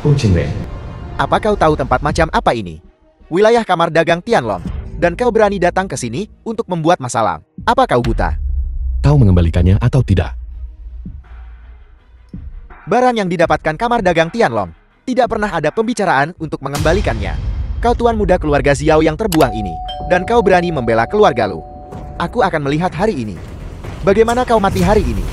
Kucing. Apa kau tahu tempat macam apa ini? Wilayah kamar dagang Tianlong. Dan kau berani datang ke sini untuk membuat masalah. Apa kau buta? Kau mengembalikannya atau tidak? Barang yang didapatkan kamar dagang Tianlong. Tidak pernah ada pembicaraan untuk mengembalikannya. Kau tuan muda keluarga Xiao yang terbuang ini. Dan kau berani membela keluarga lu. Aku akan melihat hari ini. Bagaimana kau mati hari ini?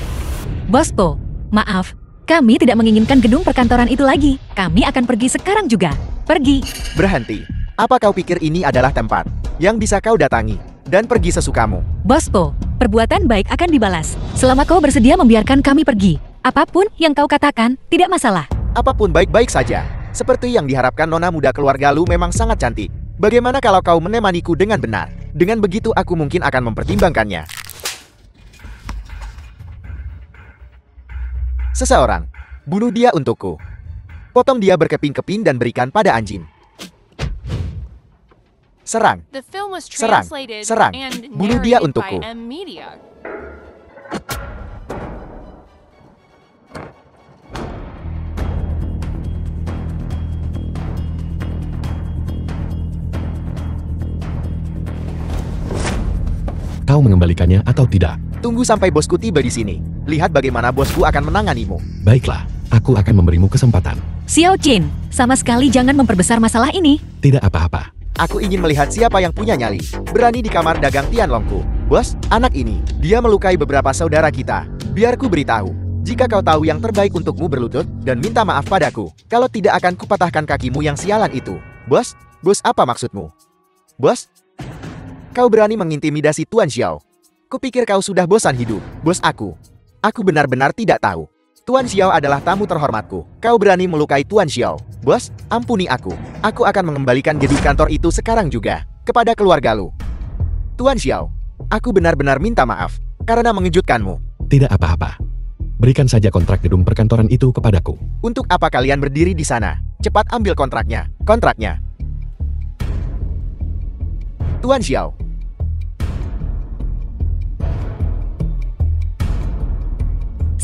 Bos Po, maaf. Kami tidak menginginkan gedung perkantoran itu lagi. Kami akan pergi sekarang juga. Pergi. Berhenti. Apa kau pikir ini adalah tempat yang bisa kau datangi dan pergi sesukamu? Bos Po, perbuatan baik akan dibalas. Selama kau bersedia membiarkan kami pergi. Apapun yang kau katakan, tidak masalah. Apapun baik-baik saja. Seperti yang diharapkan nona muda keluarga lu memang sangat cantik. Bagaimana kalau kau menemaniku dengan benar? Dengan begitu aku mungkin akan mempertimbangkannya. Seseorang, bunuh dia untukku. Potong dia berkeping-keping dan berikan pada anjing. Serang, serang, serang, bunuh dia untukku. Kau mengembalikannya atau tidak? Tunggu sampai bosku tiba di sini. Lihat bagaimana bosku akan menanganimu. Baiklah, aku akan memberimu kesempatan. Xiao Jin, sama sekali jangan memperbesar masalah ini. Tidak apa-apa. Aku ingin melihat siapa yang punya nyali. Berani di kamar dagang Tianlongku. Bos, anak ini, dia melukai beberapa saudara kita. Biar ku beritahu. Jika kau tahu yang terbaik untukmu berlutut dan minta maaf padaku. Kalau tidak akan kupatahkan kakimu yang sialan itu. Bos, apa maksudmu? Bos? Kau berani mengintimidasi Tuan Xiao. Kupikir kau sudah bosan hidup. Bos aku. Aku benar-benar tidak tahu. Tuan Xiao adalah tamu terhormatku. Kau berani melukai Tuan Xiao. Bos, ampuni aku. Aku akan mengembalikan gedung kantor itu sekarang juga. Kepada keluarga lu. Tuan Xiao, aku benar-benar minta maaf. Karena mengejutkanmu. Tidak apa-apa. Berikan saja kontrak gedung perkantoran itu kepadaku. Untuk apa kalian berdiri di sana? Cepat ambil kontraknya. Kontraknya. Tuan Xiao.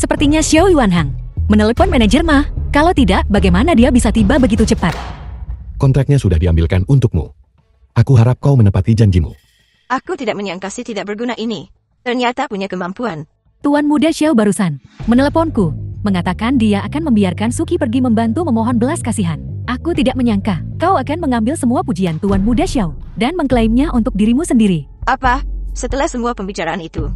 Sepertinya Xiao Yuanhang menelepon manajer Ma. Kalau tidak, bagaimana dia bisa tiba begitu cepat? Kontraknya sudah diambilkan untukmu. Aku harap kau menepati janjimu. Aku tidak menyangka si tidak berguna ini. Ternyata punya kemampuan. Tuan muda Xiao barusan meneleponku, mengatakan dia akan membiarkan Suki pergi membantu memohon belas kasihan. Aku tidak menyangka kau akan mengambil semua pujian Tuan muda Xiao dan mengklaimnya untuk dirimu sendiri. Apa? Setelah semua pembicaraan itu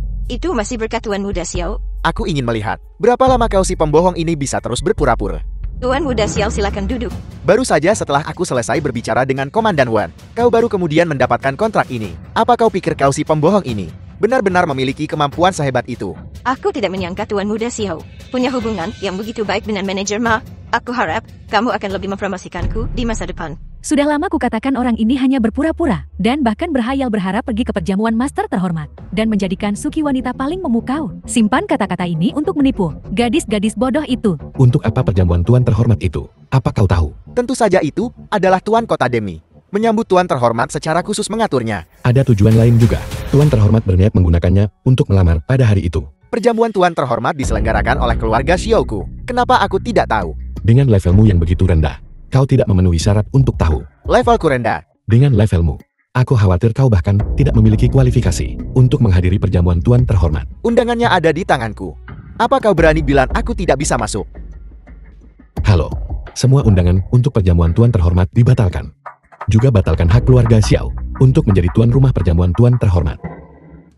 masih berkat Tuan muda Xiao? Aku ingin melihat, berapa lama kau si pembohong ini bisa terus berpura-pura. Tuan muda Xiao, silakan duduk. Baru saja setelah aku selesai berbicara dengan Komandan Wan, kau baru kemudian mendapatkan kontrak ini. Apa kau pikir kau si pembohong ini benar-benar memiliki kemampuan sehebat itu? Aku tidak menyangka Tuan muda Xiao punya hubungan yang begitu baik dengan manajer Ma. Aku harap kamu akan lebih mempromosikanku di masa depan. Sudah lama kukatakan orang ini hanya berpura-pura, dan bahkan berhayal berharap pergi ke perjamuan master terhormat, dan menjadikan Suki wanita paling memukau. Simpan kata-kata ini untuk menipu gadis-gadis bodoh itu. Untuk apa perjamuan tuan terhormat itu? Apa kau tahu? Tentu saja itu adalah Tuan Kota Demi. Menyambut Tuan terhormat secara khusus mengaturnya. Ada tujuan lain juga. Tuan terhormat berniat menggunakannya untuk melamar pada hari itu. Perjamuan Tuan terhormat diselenggarakan oleh keluarga Xiaoku. Kenapa aku tidak tahu? Dengan levelmu yang begitu rendah, kau tidak memenuhi syarat untuk tahu. Levelku rendah. Dengan levelmu, aku khawatir kau bahkan tidak memiliki kualifikasi untuk menghadiri perjamuan tuan terhormat. Undangannya ada di tanganku. Apa kau berani bilang aku tidak bisa masuk? Halo, semua undangan untuk perjamuan tuan terhormat dibatalkan. Juga batalkan hak keluarga Xiao untuk menjadi tuan rumah perjamuan tuan terhormat.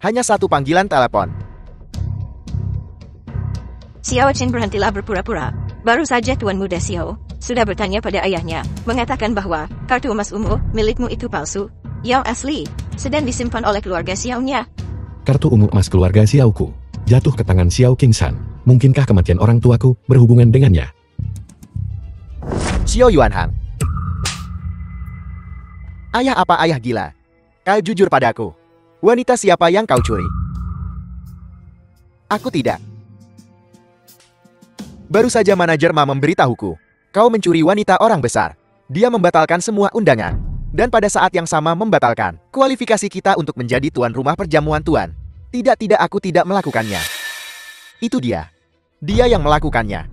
Hanya satu panggilan telepon. Xiao Chen, berhentilah berpura-pura. Baru saja Tuan muda Xiao sudah bertanya pada ayahnya, mengatakan bahwa kartu emas ungu milikmu itu palsu. Yang asli sedang disimpan oleh keluarga Xiao-nya. Kartu ungu emas keluarga Xiaoku jatuh ke tangan Xiao Qingshan. Mungkinkah kematian orang tuaku berhubungan dengannya? Xiao Yuanhang. Ayah apa ayah gila? Kau jujur padaku. Wanita siapa yang kau curi? Aku tidak. Baru saja manajer Ma memberitahuku. Kau mencuri wanita orang besar. Dia membatalkan semua undangan. Dan pada saat yang sama membatalkan kualifikasi kita untuk menjadi tuan rumah perjamuan tuan. Tidak, aku tidak melakukannya. Itu dia. Dia yang melakukannya.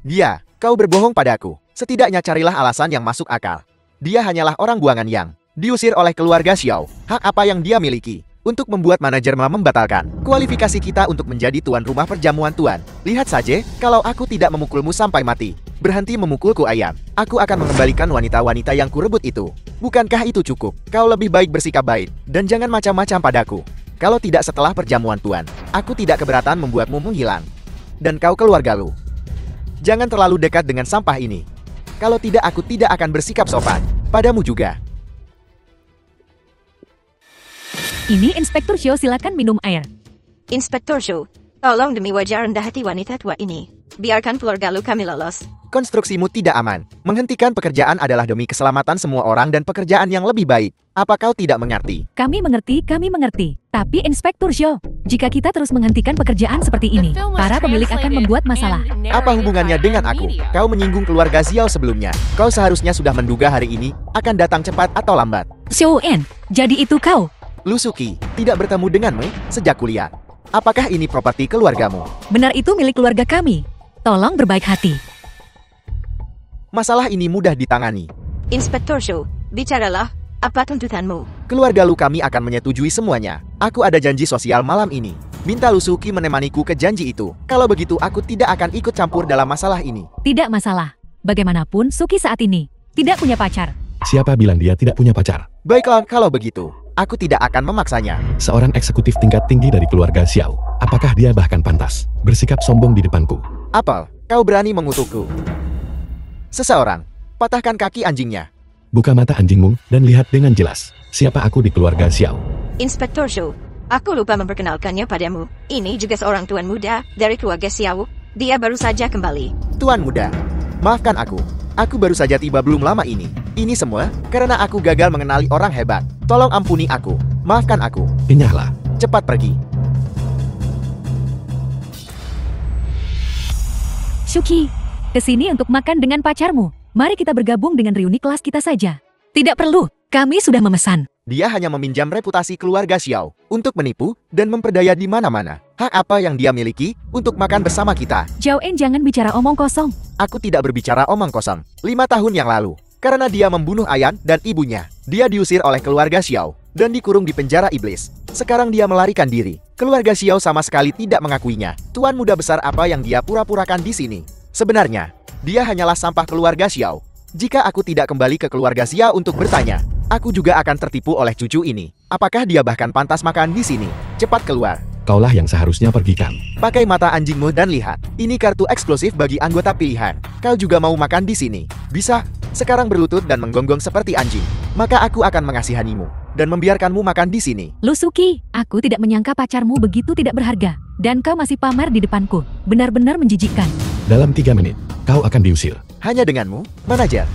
Dia, kau berbohong padaku. Setidaknya carilah alasan yang masuk akal. Dia hanyalah orang buangan yang diusir oleh keluarga Xiao. Hak apa yang dia miliki untuk membuat manajer membatalkan kualifikasi kita untuk menjadi tuan rumah perjamuan tuan? Lihat saja, kalau aku tidak memukulmu sampai mati, berhenti memukulku ayam, aku akan mengembalikan wanita-wanita yang kurebut itu. Bukankah itu cukup? Kau lebih baik bersikap baik, dan jangan macam-macam padaku. Kalau tidak setelah perjamuan tuan, aku tidak keberatan membuatmu menghilang. Dan kau keluarga lu, jangan terlalu dekat dengan sampah ini. Kalau tidak, aku tidak akan bersikap sopan padamu juga. Ini Inspektur Xiao, silakan minum air. Inspektur Shu, tolong demi wajah rendah hati wanita tua ini, biarkan keluarga lu kami lolos. Konstruksimu tidak aman. Menghentikan pekerjaan adalah demi keselamatan semua orang dan pekerjaan yang lebih baik. Apa kau tidak mengerti? Kami mengerti. Tapi Inspektur Xiao, jika kita terus menghentikan pekerjaan seperti ini, para pemilik akan membuat masalah. Apa hubungannya dengan aku? Kau menyinggung keluarga Xiao sebelumnya. Kau seharusnya sudah menduga hari ini akan datang cepat atau lambat. Xiao En, jadi itu kau? Lusuki, tidak bertemu denganmu sejak kuliah. Apakah ini properti keluargamu? Benar, itu milik keluarga kami. Tolong berbaik hati. Masalah ini mudah ditangani. Inspektur Shu, bicaralah, apa tuntutanmu? Keluarga lu kami akan menyetujui semuanya. Aku ada janji sosial malam ini. Minta Lusuki menemaniku ke janji itu. Kalau begitu aku tidak akan ikut campur dalam masalah ini. Tidak masalah. Bagaimanapun Suki saat ini tidak punya pacar. Siapa bilang dia tidak punya pacar? Baiklah, kalau begitu, aku tidak akan memaksanya. Seorang eksekutif tingkat tinggi dari keluarga Xiao. Apakah dia bahkan pantas bersikap sombong di depanku? Apel, kau berani mengutukku? Seseorang, patahkan kaki anjingnya. Buka mata anjingmu dan lihat dengan jelas siapa aku di keluarga Xiao. Inspektur Shu, aku lupa memperkenalkannya padamu. Ini juga seorang tuan muda dari keluarga Xiao. Dia baru saja kembali. Tuan muda, maafkan aku. Aku baru saja tiba belum lama ini. Ini semua karena aku gagal mengenali orang hebat. Tolong ampuni aku. Maafkan aku. Enyahlah. Cepat pergi. Suki, kesini untuk makan dengan pacarmu. Mari kita bergabung dengan reuni kelas kita saja. Tidak perlu, kami sudah memesan. Dia hanya meminjam reputasi keluarga Xiao untuk menipu dan memperdaya di mana-mana. Hak apa yang dia miliki untuk makan bersama kita? Xiao En, jangan bicara omong kosong. Aku tidak berbicara omong kosong. 5 tahun yang lalu, karena dia membunuh Ayan dan ibunya, dia diusir oleh keluarga Xiao dan dikurung di penjara iblis. Sekarang dia melarikan diri. Keluarga Xiao sama sekali tidak mengakuinya. Tuan muda besar apa yang dia pura-purakan di sini? Sebenarnya, dia hanyalah sampah keluarga Xiao. Jika aku tidak kembali ke keluarga Xiao untuk bertanya, aku juga akan tertipu oleh cucu ini. Apakah dia bahkan pantas makan di sini? Cepat keluar. Kaulah yang seharusnya pergikan. Pakai mata anjingmu dan lihat. Ini kartu eksklusif bagi anggota pilihan. Kau juga mau makan di sini? Bisa. Sekarang berlutut dan menggonggong seperti anjing. Maka aku akan mengasihanimu dan membiarkanmu makan di sini. Lusuki, aku tidak menyangka pacarmu begitu tidak berharga. Dan kau masih pamer di depanku. Benar-benar menjijikkan. Dalam 3 menit, kau akan diusir. Hanya denganmu, manajer.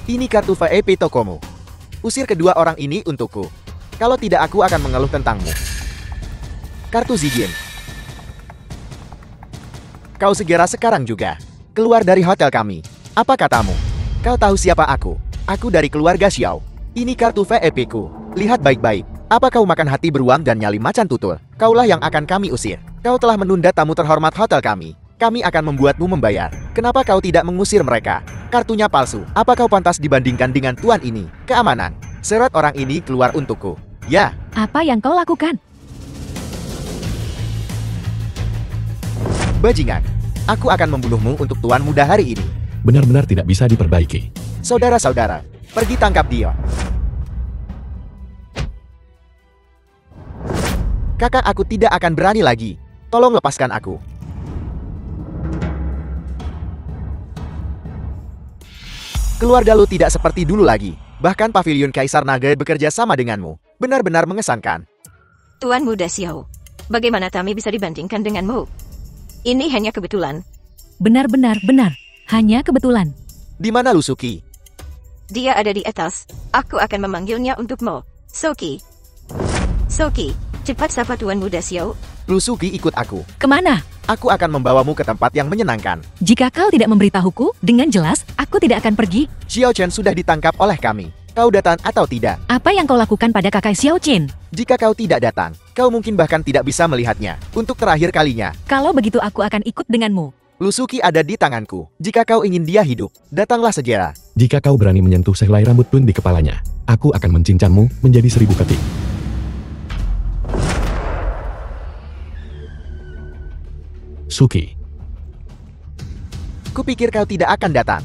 Ini kartu VIP tokomu. Usir kedua orang ini untukku. Kalau tidak, aku akan mengeluh tentangmu. Kartu Zijin. Kau segera sekarang juga keluar dari hotel kami. Apa katamu? Kau tahu siapa aku? Aku dari keluarga Xiao. Ini kartu VIP-ku. Lihat baik-baik. Apa kau makan hati beruang dan nyali macan tutul? Kaulah yang akan kami usir. Kau telah menunda tamu terhormat hotel kami. Kami akan membuatmu membayar. Kenapa kau tidak mengusir mereka? Kartunya palsu. Apa kau pantas dibandingkan dengan tuan ini? Keamanan. Seret orang ini keluar untukku. Ya. Apa yang kau lakukan? Bajingan. Aku akan membunuhmu untuk tuan muda hari ini. Benar-benar tidak bisa diperbaiki. Saudara-saudara, pergi tangkap dia. Kakak, aku tidak akan berani lagi. Tolong lepaskan aku. Keluarga lu tidak seperti dulu lagi. Bahkan pavilion Kaisar Naga bekerja sama denganmu. Benar-benar mengesankan. Tuan muda Xiao, bagaimana kami bisa dibandingkan denganmu? Ini hanya kebetulan. Benar-benar benar. Hanya kebetulan. Di mana Lusuki? Dia ada di atas. Aku akan memanggilnya untukmu. Soki. Soki, cepat sapa tuan muda Xiao. Lusuki, ikut aku. Kemana? Aku akan membawamu ke tempat yang menyenangkan. Jika kau tidak memberitahuku, dengan jelas, aku tidak akan pergi. Xiao Chen sudah ditangkap oleh kami. Kau datang atau tidak? Apa yang kau lakukan pada kakak Xiao Chen? Jika kau tidak datang, kau mungkin bahkan tidak bisa melihatnya. Untuk terakhir kalinya. Kalau begitu aku akan ikut denganmu. Lusuki ada di tanganku. Jika kau ingin dia hidup, datanglah segera. Jika kau berani menyentuh sehelai rambut Tun di kepalanya, aku akan mencincangmu menjadi 1000 ketik. Suki, Kupikir kau tidak akan datang.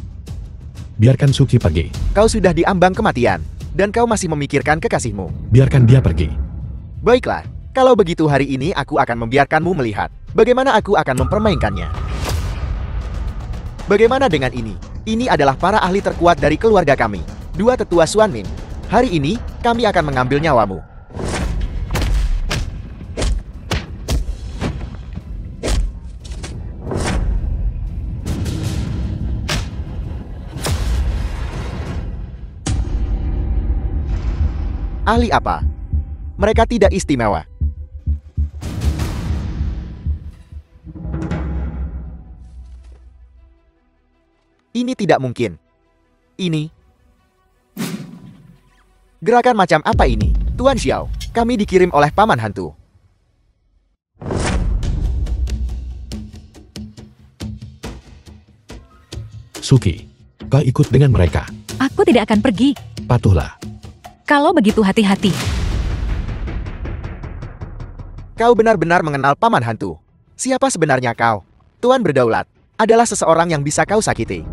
biarkan Suki pergi. Kau sudah diambang kematian, dan kau masih memikirkan kekasihmu. Biarkan dia pergi. Baiklah, kalau begitu hari ini aku akan membiarkanmu melihat bagaimana aku akan mempermainkannya. Bagaimana dengan ini? Ini adalah para ahli terkuat dari keluarga kami. Dua tetua Xuanmin. Hari ini, kami akan mengambil nyawamu. Ahli apa? Mereka tidak istimewa. Ini tidak mungkin. Ini. Gerakan macam apa ini? Tuan Xiao, kami dikirim oleh paman hantu. Suki, kau ikut dengan mereka. Aku tidak akan pergi. Patuhlah. Kalau begitu hati-hati. Kau benar-benar mengenal paman hantu. Siapa sebenarnya kau? Tuan Berdaulat adalah seseorang yang bisa kau sakiti.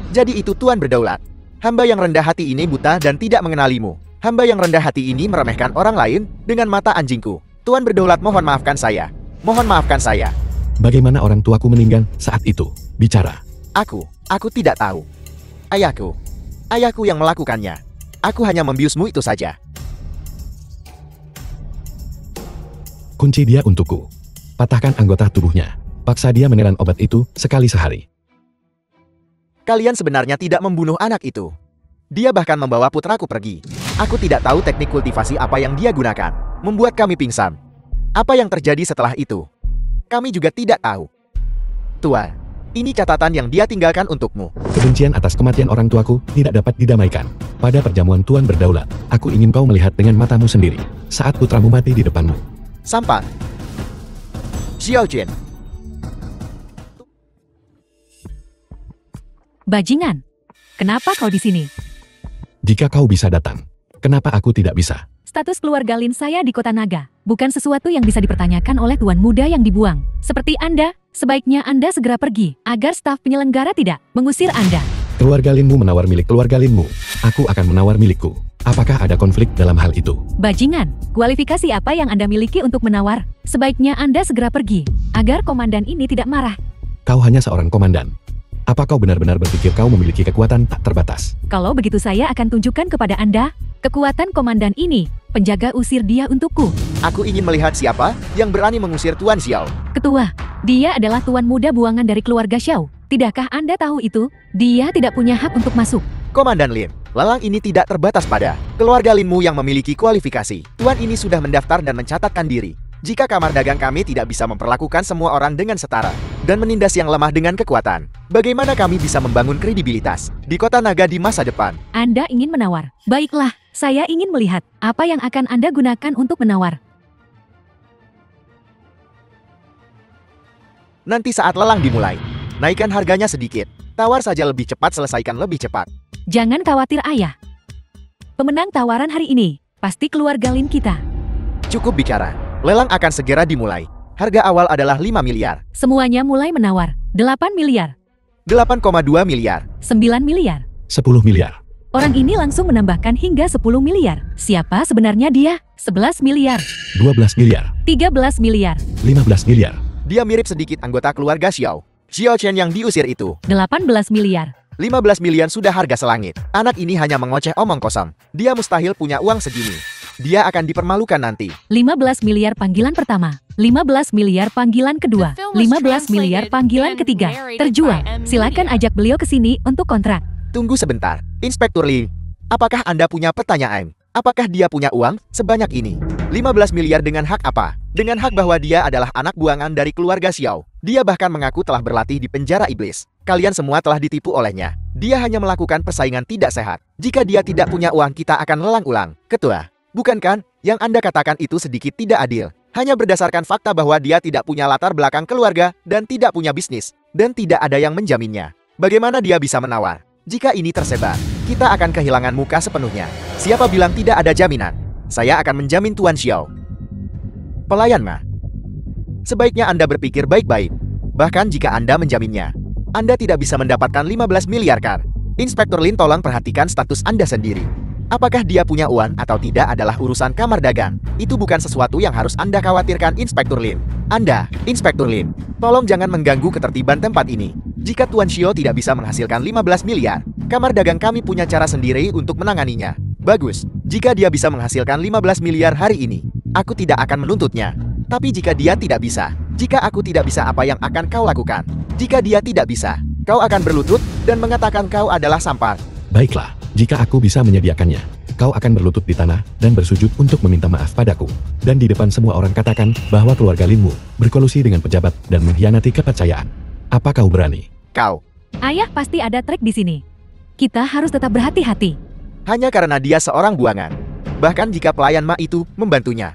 Jadi itu Tuan Berdaulat. Hamba yang rendah hati ini buta dan tidak mengenalimu. Hamba yang rendah hati ini meremehkan orang lain dengan mata anjingku. Tuan Berdaulat, mohon maafkan saya. Mohon maafkan saya. Bagaimana orang tuaku meninggal saat itu? Bicara. Aku tidak tahu. Ayahku yang melakukannya. Aku hanya membiusmu itu saja. Kunci dia untukku. Patahkan anggota tubuhnya. Paksa dia menelan obat itu sekali sehari. Kalian sebenarnya tidak membunuh anak itu. Dia bahkan membawa putraku pergi. Aku tidak tahu teknik kultivasi apa yang dia gunakan. Membuat kami pingsan. Apa yang terjadi setelah itu? Kami juga tidak tahu. Tua, ini catatan yang dia tinggalkan untukmu. Kebencian atas kematian orang tuaku tidak dapat didamaikan. Pada perjamuan Tuan Berdaulat, aku ingin kau melihat dengan matamu sendiri saat putramu mati di depanmu. Sampah. Xiao Jin. Bajingan. Kenapa kau di sini? Jika kau bisa datang, kenapa aku tidak bisa? Status keluarga Lin saya di Kota Naga bukan sesuatu yang bisa dipertanyakan oleh tuan muda yang dibuang. Seperti Anda, sebaiknya Anda segera pergi agar staf penyelenggara tidak mengusir Anda. Keluarga Linmu menawar milik keluarga Linmu. Aku akan menawar milikku. Apakah ada konflik dalam hal itu? Bajingan, kualifikasi apa yang Anda miliki untuk menawar? Sebaiknya Anda segera pergi agar komandan ini tidak marah. Kau hanya seorang komandan. Apa kau benar-benar berpikir kau memiliki kekuatan tak terbatas? Kalau begitu saya akan tunjukkan kepada Anda kekuatan komandan ini. Penjaga usir dia untukku. Aku ingin melihat siapa yang berani mengusir Tuan Xiao. Ketua, dia adalah tuan muda buangan dari keluarga Xiao. Tidakkah Anda tahu itu? Dia tidak punya hak untuk masuk. Komandan Lin, lelang ini tidak terbatas pada keluarga Linmu yang memiliki kualifikasi. Tuan ini sudah mendaftar dan mencatatkan diri. Jika kamar dagang kami tidak bisa memperlakukan semua orang dengan setara dan menindas yang lemah dengan kekuatan, bagaimana kami bisa membangun kredibilitas di Kota Naga di masa depan? Anda ingin menawar. Baiklah, saya ingin melihat apa yang akan Anda gunakan untuk menawar. Nanti saat lelang dimulai, naikkan harganya sedikit. Tawar saja lebih cepat, selesaikan lebih cepat. Jangan khawatir ayah. Pemenang tawaran hari ini pasti keluarga Lin kita. Cukup bicara. Lelang akan segera dimulai. Harga awal adalah 5 miliar. Semuanya mulai menawar. 8 miliar. 8,2 miliar. 9 miliar. 10 miliar. Orang ini langsung menambahkan hingga 10 miliar. Siapa sebenarnya dia? 11 miliar. 12 miliar. 13 miliar. 15 miliar. Dia mirip sedikit anggota keluarga Xiao. Xiao Chen yang diusir itu. 18 miliar. 15 miliar sudah harga selangit. Anak ini hanya mengoceh omong kosong. Dia mustahil punya uang segini. Dia akan dipermalukan nanti. 15 miliar panggilan pertama. 15 miliar panggilan kedua. 15 miliar panggilan ketiga. Terjual. Silakan ajak beliau ke sini untuk kontrak. Tunggu sebentar. Inspektur Li. Apakah Anda punya pertanyaan? Apakah dia punya uang sebanyak ini? 15 miliar dengan hak apa? Dengan hak bahwa dia adalah anak buangan dari keluarga Xiao. Dia bahkan mengaku telah berlatih di penjara iblis. Kalian semua telah ditipu olehnya. Dia hanya melakukan persaingan tidak sehat. Jika dia tidak punya uang, kita akan lelang ulang. Ketua, bukan kan? Yang Anda katakan itu sedikit tidak adil. Hanya berdasarkan fakta bahwa dia tidak punya latar belakang keluarga dan tidak punya bisnis, dan tidak ada yang menjaminnya. Bagaimana dia bisa menawar? Jika ini tersebar, kita akan kehilangan muka sepenuhnya. Siapa bilang tidak ada jaminan? Saya akan menjamin Tuan Xiao. Pelayan Ma, sebaiknya Anda berpikir baik-baik. Bahkan jika Anda menjaminnya, Anda tidak bisa mendapatkan 15 miliar kan? Inspektur Lin, tolong perhatikan status Anda sendiri. Apakah dia punya uang atau tidak adalah urusan kamar dagang. Itu bukan sesuatu yang harus Anda khawatirkan, Inspektur Lin. Anda, Inspektur Lin, tolong jangan mengganggu ketertiban tempat ini. Jika Tuan Xiao tidak bisa menghasilkan 15 miliar, kamar dagang kami punya cara sendiri untuk menanganinya. Bagus, jika dia bisa menghasilkan 15 miliar hari ini, aku tidak akan menuntutnya. Tapi jika dia tidak bisa, jika aku tidak bisa, apa yang akan kau lakukan? Jika dia tidak bisa, kau akan berlutut dan mengatakan kau adalah sampah. Baiklah, jika aku bisa menyediakannya, kau akan berlutut di tanah dan bersujud untuk meminta maaf padaku. Dan di depan semua orang katakan bahwa keluarga Linmu berkolusi dengan pejabat dan mengkhianati kepercayaan. Apa kau berani? Kau. Ayah, pasti ada trik di sini. Kita harus tetap berhati-hati. Hanya karena dia seorang buangan. Bahkan jika pelayan Ma itu membantunya,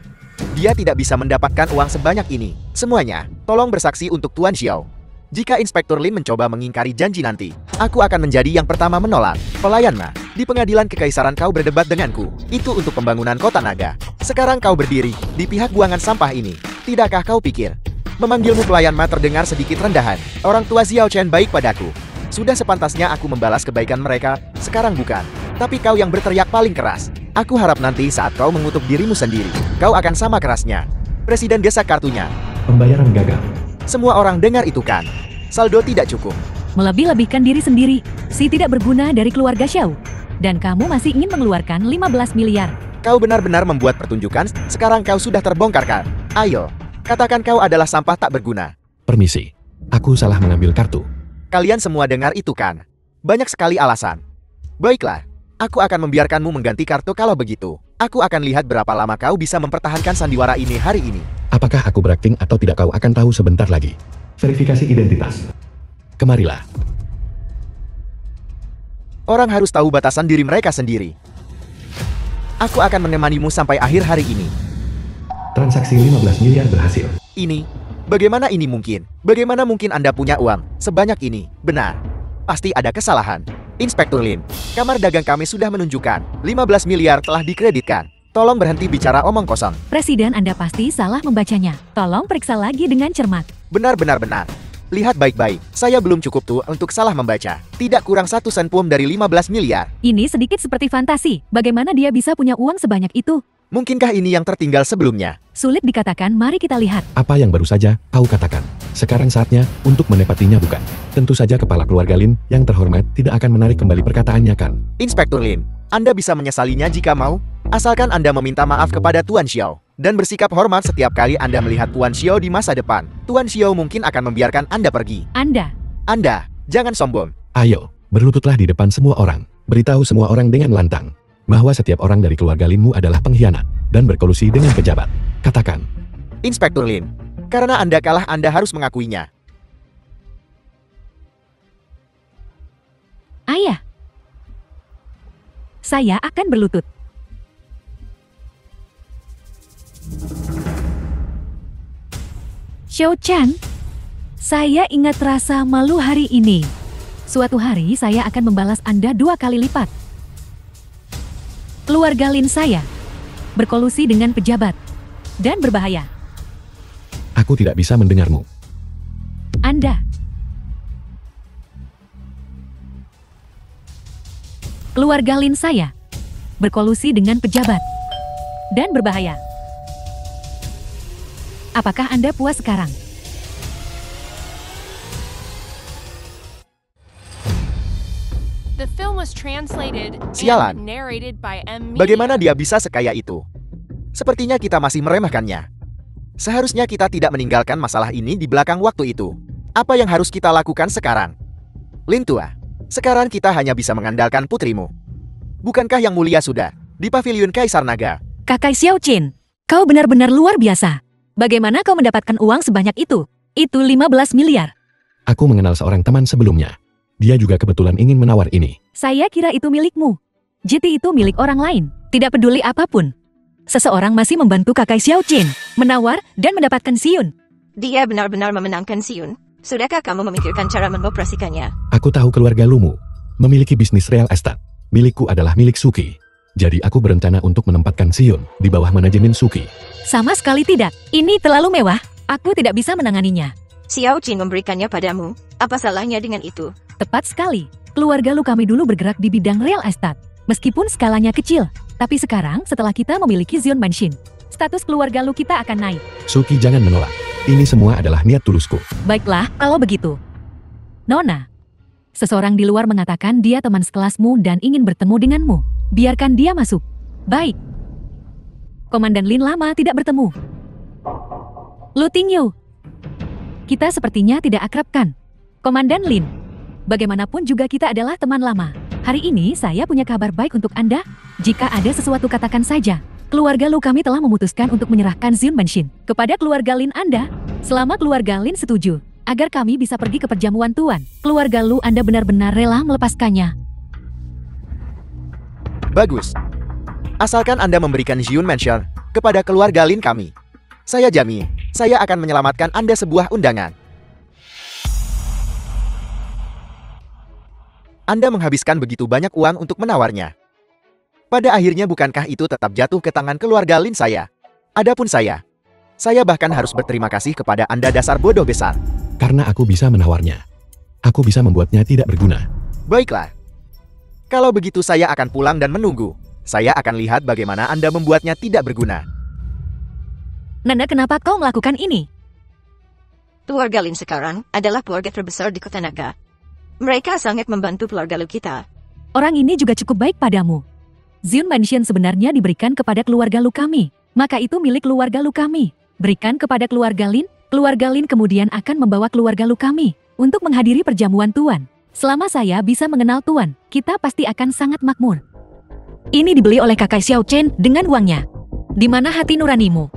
dia tidak bisa mendapatkan uang sebanyak ini. Semuanya, tolong bersaksi untuk Tuan Xiao. Jika Inspektur Lin mencoba mengingkari janji nanti, aku akan menjadi yang pertama menolak. Pelayan Ma, di pengadilan kekaisaran kau berdebat denganku. Itu untuk pembangunan kota naga. Sekarang kau berdiri di pihak buangan sampah ini. Tidakkah kau pikir memanggilmu pelayan Ma terdengar sedikit rendahan? Orang tua Xiao Chen baik padaku. Sudah sepantasnya aku membalas kebaikan mereka. Sekarang bukan. Tapi kau yang berteriak paling keras. Aku harap nanti saat kau mengutuk dirimu sendiri, kau akan sama kerasnya. Presiden gesak kartunya. Pembayaran gagal. Semua orang dengar itu kan? Saldo tidak cukup. Melebih-lebihkan diri sendiri, si tidak berguna dari keluarga Xiao. Dan kamu masih ingin mengeluarkan 15 miliar. Kau benar-benar membuat pertunjukan, sekarang kau sudah terbongkar kan? Ayo, katakan kau adalah sampah tak berguna. Permisi, aku salah mengambil kartu. Kalian semua dengar itu kan? Banyak sekali alasan. Baiklah, aku akan membiarkanmu mengganti kartu. Kalau begitu, aku akan lihat berapa lama kau bisa mempertahankan sandiwara ini hari ini. Apakah aku berakting atau tidak, kau akan tahu sebentar lagi. Verifikasi identitas. Kemarilah. Orang harus tahu batasan diri mereka sendiri. Aku akan menemanimu sampai akhir hari ini. Transaksi 15 miliar berhasil. Ini, bagaimana ini mungkin? Bagaimana mungkin Anda punya uang sebanyak ini? Benar, pasti ada kesalahan. Inspektur Lin, kamar dagang kami sudah menunjukkan 15 miliar telah dikreditkan. Tolong berhenti bicara omong kosong. Presiden, Anda pasti salah membacanya. Tolong periksa lagi dengan cermat. Benar. Lihat baik-baik, saya belum cukup tuh untuk salah membaca. Tidak kurang 1 sen pun dari 15 miliar. Ini sedikit seperti fantasi. Bagaimana dia bisa punya uang sebanyak itu? Mungkinkah ini yang tertinggal sebelumnya? Sulit dikatakan, mari kita lihat. Apa yang baru saja kau katakan? Sekarang saatnya untuk menepatinya, bukan? Tentu saja kepala keluarga Lin yang terhormat tidak akan menarik kembali perkataannya kan? Inspektur Lin, Anda bisa menyesalinya jika mau. Asalkan Anda meminta maaf kepada Tuan Xiao dan bersikap hormat setiap kali Anda melihat Tuan Xiao di masa depan. Tuan Xiao mungkin akan membiarkan Anda pergi. Anda, jangan sombong. Ayo, berlututlah di depan semua orang. Beritahu semua orang dengan lantang bahwa setiap orang dari keluarga Linmu adalah pengkhianat dan berkolusi dengan pejabat. Katakan. Inspektur Lin, karena Anda kalah, Anda harus mengakuinya. Ayah, saya akan berlutut. Xiao Chen, saya ingat rasa malu hari ini. Suatu hari saya akan membalas Anda 2 kali lipat. Keluarga Lin saya berkolusi dengan pejabat dan berbahaya. Aku tidak bisa mendengarmu. Anda. Keluarga Lin saya berkolusi dengan pejabat dan berbahaya. Apakah Anda puas sekarang? The film was translated Sialan. and narrated by M. Bagaimana dia bisa sekaya itu? Sepertinya kita masih meremehkannya. Seharusnya kita tidak meninggalkan masalah ini di belakang waktu itu. Apa yang harus kita lakukan sekarang? Lin Tua, sekarang kita hanya bisa mengandalkan putrimu. Bukankah yang mulia sudah di pavilion Kaisar Naga? Kakak Xiao Chen, kau benar-benar luar biasa. Bagaimana kau mendapatkan uang sebanyak itu? Itu 15 miliar. Aku mengenal seorang teman sebelumnya. Dia juga kebetulan ingin menawar ini. Saya kira itu milikmu. Jeti itu milik orang lain. Tidak peduli apapun. Seseorang masih membantu kakak Xiao Jin, menawar dan mendapatkan siun. Dia benar-benar memenangkan Siun. Sudahkah kamu memikirkan cara mengoperasikannya? Aku tahu keluarga Lumu memiliki bisnis real estate. Milikku adalah milik Suki. Jadi aku berencana untuk menempatkan Sion di bawah manajemen Suki. Sama sekali tidak. Ini terlalu mewah. Aku tidak bisa menanganinya. Xiao Jin memberikannya padamu. Apa salahnya dengan itu? Tepat sekali. Keluarga Lu kami dulu bergerak di bidang real estate. Meskipun skalanya kecil. Tapi sekarang setelah kita memiliki Zion Mansion, status keluarga Lu kita akan naik. Suki jangan menolak. Ini semua adalah niat tulusku. Baiklah, kalau begitu. Nona, seseorang di luar mengatakan dia teman sekelasmu dan ingin bertemu denganmu. Biarkan dia masuk. Baik. Komandan Lin lama tidak bertemu. Lu Tingyu. Kita sepertinya tidak akrab kan? Komandan Lin. Bagaimanapun juga kita adalah teman lama. Hari ini saya punya kabar baik untuk Anda. Jika ada sesuatu katakan saja. Keluarga Lu kami telah memutuskan untuk menyerahkan Zion Mansion kepada keluarga Lin Anda. Selama keluarga Lin setuju, agar kami bisa pergi ke perjamuan Tuan, keluarga Lu Anda benar-benar rela melepaskannya. Bagus. Asalkan Anda memberikan Zion Mansion kepada keluarga Lin kami. Saya jamin, saya akan menyelamatkan Anda sebuah undangan. Anda menghabiskan begitu banyak uang untuk menawarnya. Pada akhirnya bukankah itu tetap jatuh ke tangan keluarga Lin saya? Adapun saya bahkan harus berterima kasih kepada Anda dasar bodoh besar. Karena aku bisa menawarnya. Aku bisa membuatnya tidak berguna. Baiklah. Kalau begitu saya akan pulang dan menunggu. Saya akan lihat bagaimana Anda membuatnya tidak berguna. Nanda, kenapa kau melakukan ini? Keluarga Lin sekarang adalah keluarga terbesar di kota naga. Mereka sangat membantu keluarga Lu kita. Orang ini juga cukup baik padamu. Zion Mansion sebenarnya diberikan kepada keluarga Lu kami. Maka itu milik keluarga Lu kami. Berikan kepada keluarga Lin kemudian akan membawa keluarga Lu kami untuk menghadiri perjamuan Tuan. Selama saya bisa mengenal Tuan, kita pasti akan sangat makmur. Ini dibeli oleh kakak Xiao Chen dengan uangnya. Di mana hati nuranimu?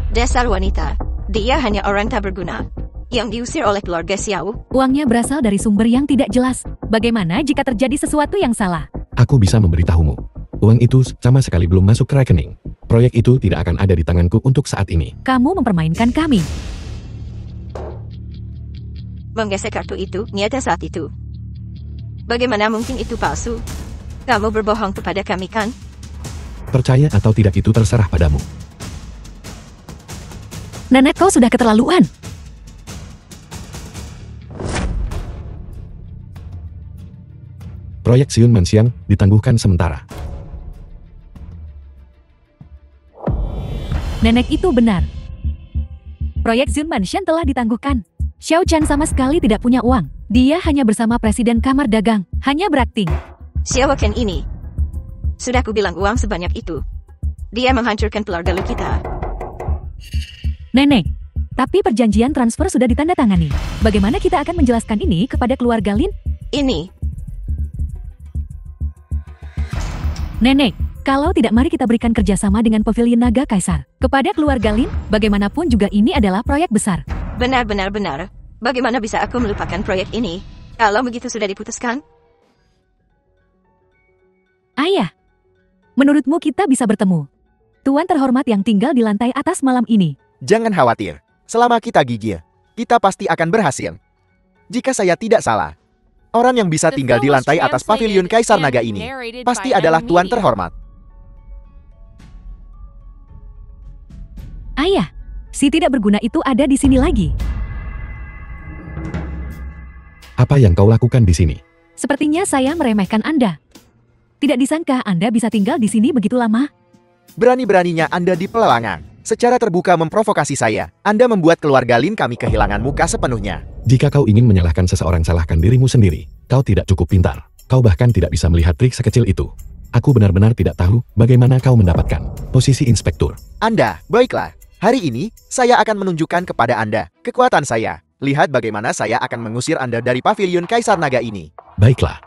Dasar wanita. Dia hanya orang tak berguna yang diusir oleh keluarga Xiao. Uangnya berasal dari sumber yang tidak jelas. Bagaimana jika terjadi sesuatu yang salah? Aku bisa memberitahumu. Uang itu sama sekali belum masuk ke rekening. Proyek itu tidak akan ada di tanganku untuk saat ini. Kamu mempermainkan kami. Menggesek kartu itu nyata saat itu. Bagaimana mungkin itu palsu? Kamu berbohong kepada kami kan? Percaya atau tidak itu terserah padamu. Nana, kau sudah keterlaluan. Proyek Zion Mansion ditangguhkan sementara. Nenek itu benar. Proyek Zion Mansion telah ditangguhkan. Xiao Chan sama sekali tidak punya uang. Dia hanya bersama Presiden Kamar Dagang, hanya berakting. Siapa Ken ini? Sudah kubilang uang sebanyak itu. Dia menghancurkan keluarga Lu kita. Nenek, tapi perjanjian transfer sudah ditandatangani. Bagaimana kita akan menjelaskan ini kepada keluarga Lin? Ini. Nenek, kalau tidak mari kita berikan kerjasama dengan Pavilion Naga Kaisar. Kepada keluarga Lin, bagaimanapun juga ini adalah proyek besar. Benar. Bagaimana bisa aku melupakan proyek ini? Kalau begitu sudah diputuskan? Ayah, menurutmu kita bisa bertemu? Tuan terhormat yang tinggal di lantai atas malam ini. Jangan khawatir. Selama kita gigih, kita pasti akan berhasil. Jika saya tidak salah, orang yang bisa tinggal di lantai atas pavilion Kaisar Naga ini pasti adalah Tuan terhormat. Ayah, si tidak berguna itu ada di sini lagi. Apa yang kau lakukan di sini? Sepertinya saya meremehkan Anda. Tidak disangka Anda bisa tinggal di sini begitu lama. Berani-beraninya Anda di pelelangan. Secara terbuka memprovokasi saya. Anda membuat keluarga Lin kami kehilangan muka sepenuhnya. Jika kau ingin menyalahkan seseorang, salahkan dirimu sendiri. Kau tidak cukup pintar. Kau bahkan tidak bisa melihat trik sekecil itu. Aku benar-benar tidak tahu bagaimana kau mendapatkan posisi inspektur. Anda, baiklah. Hari ini, saya akan menunjukkan kepada Anda kekuatan saya. Lihat bagaimana saya akan mengusir Anda dari pavilion Kaisar Naga ini. Baiklah.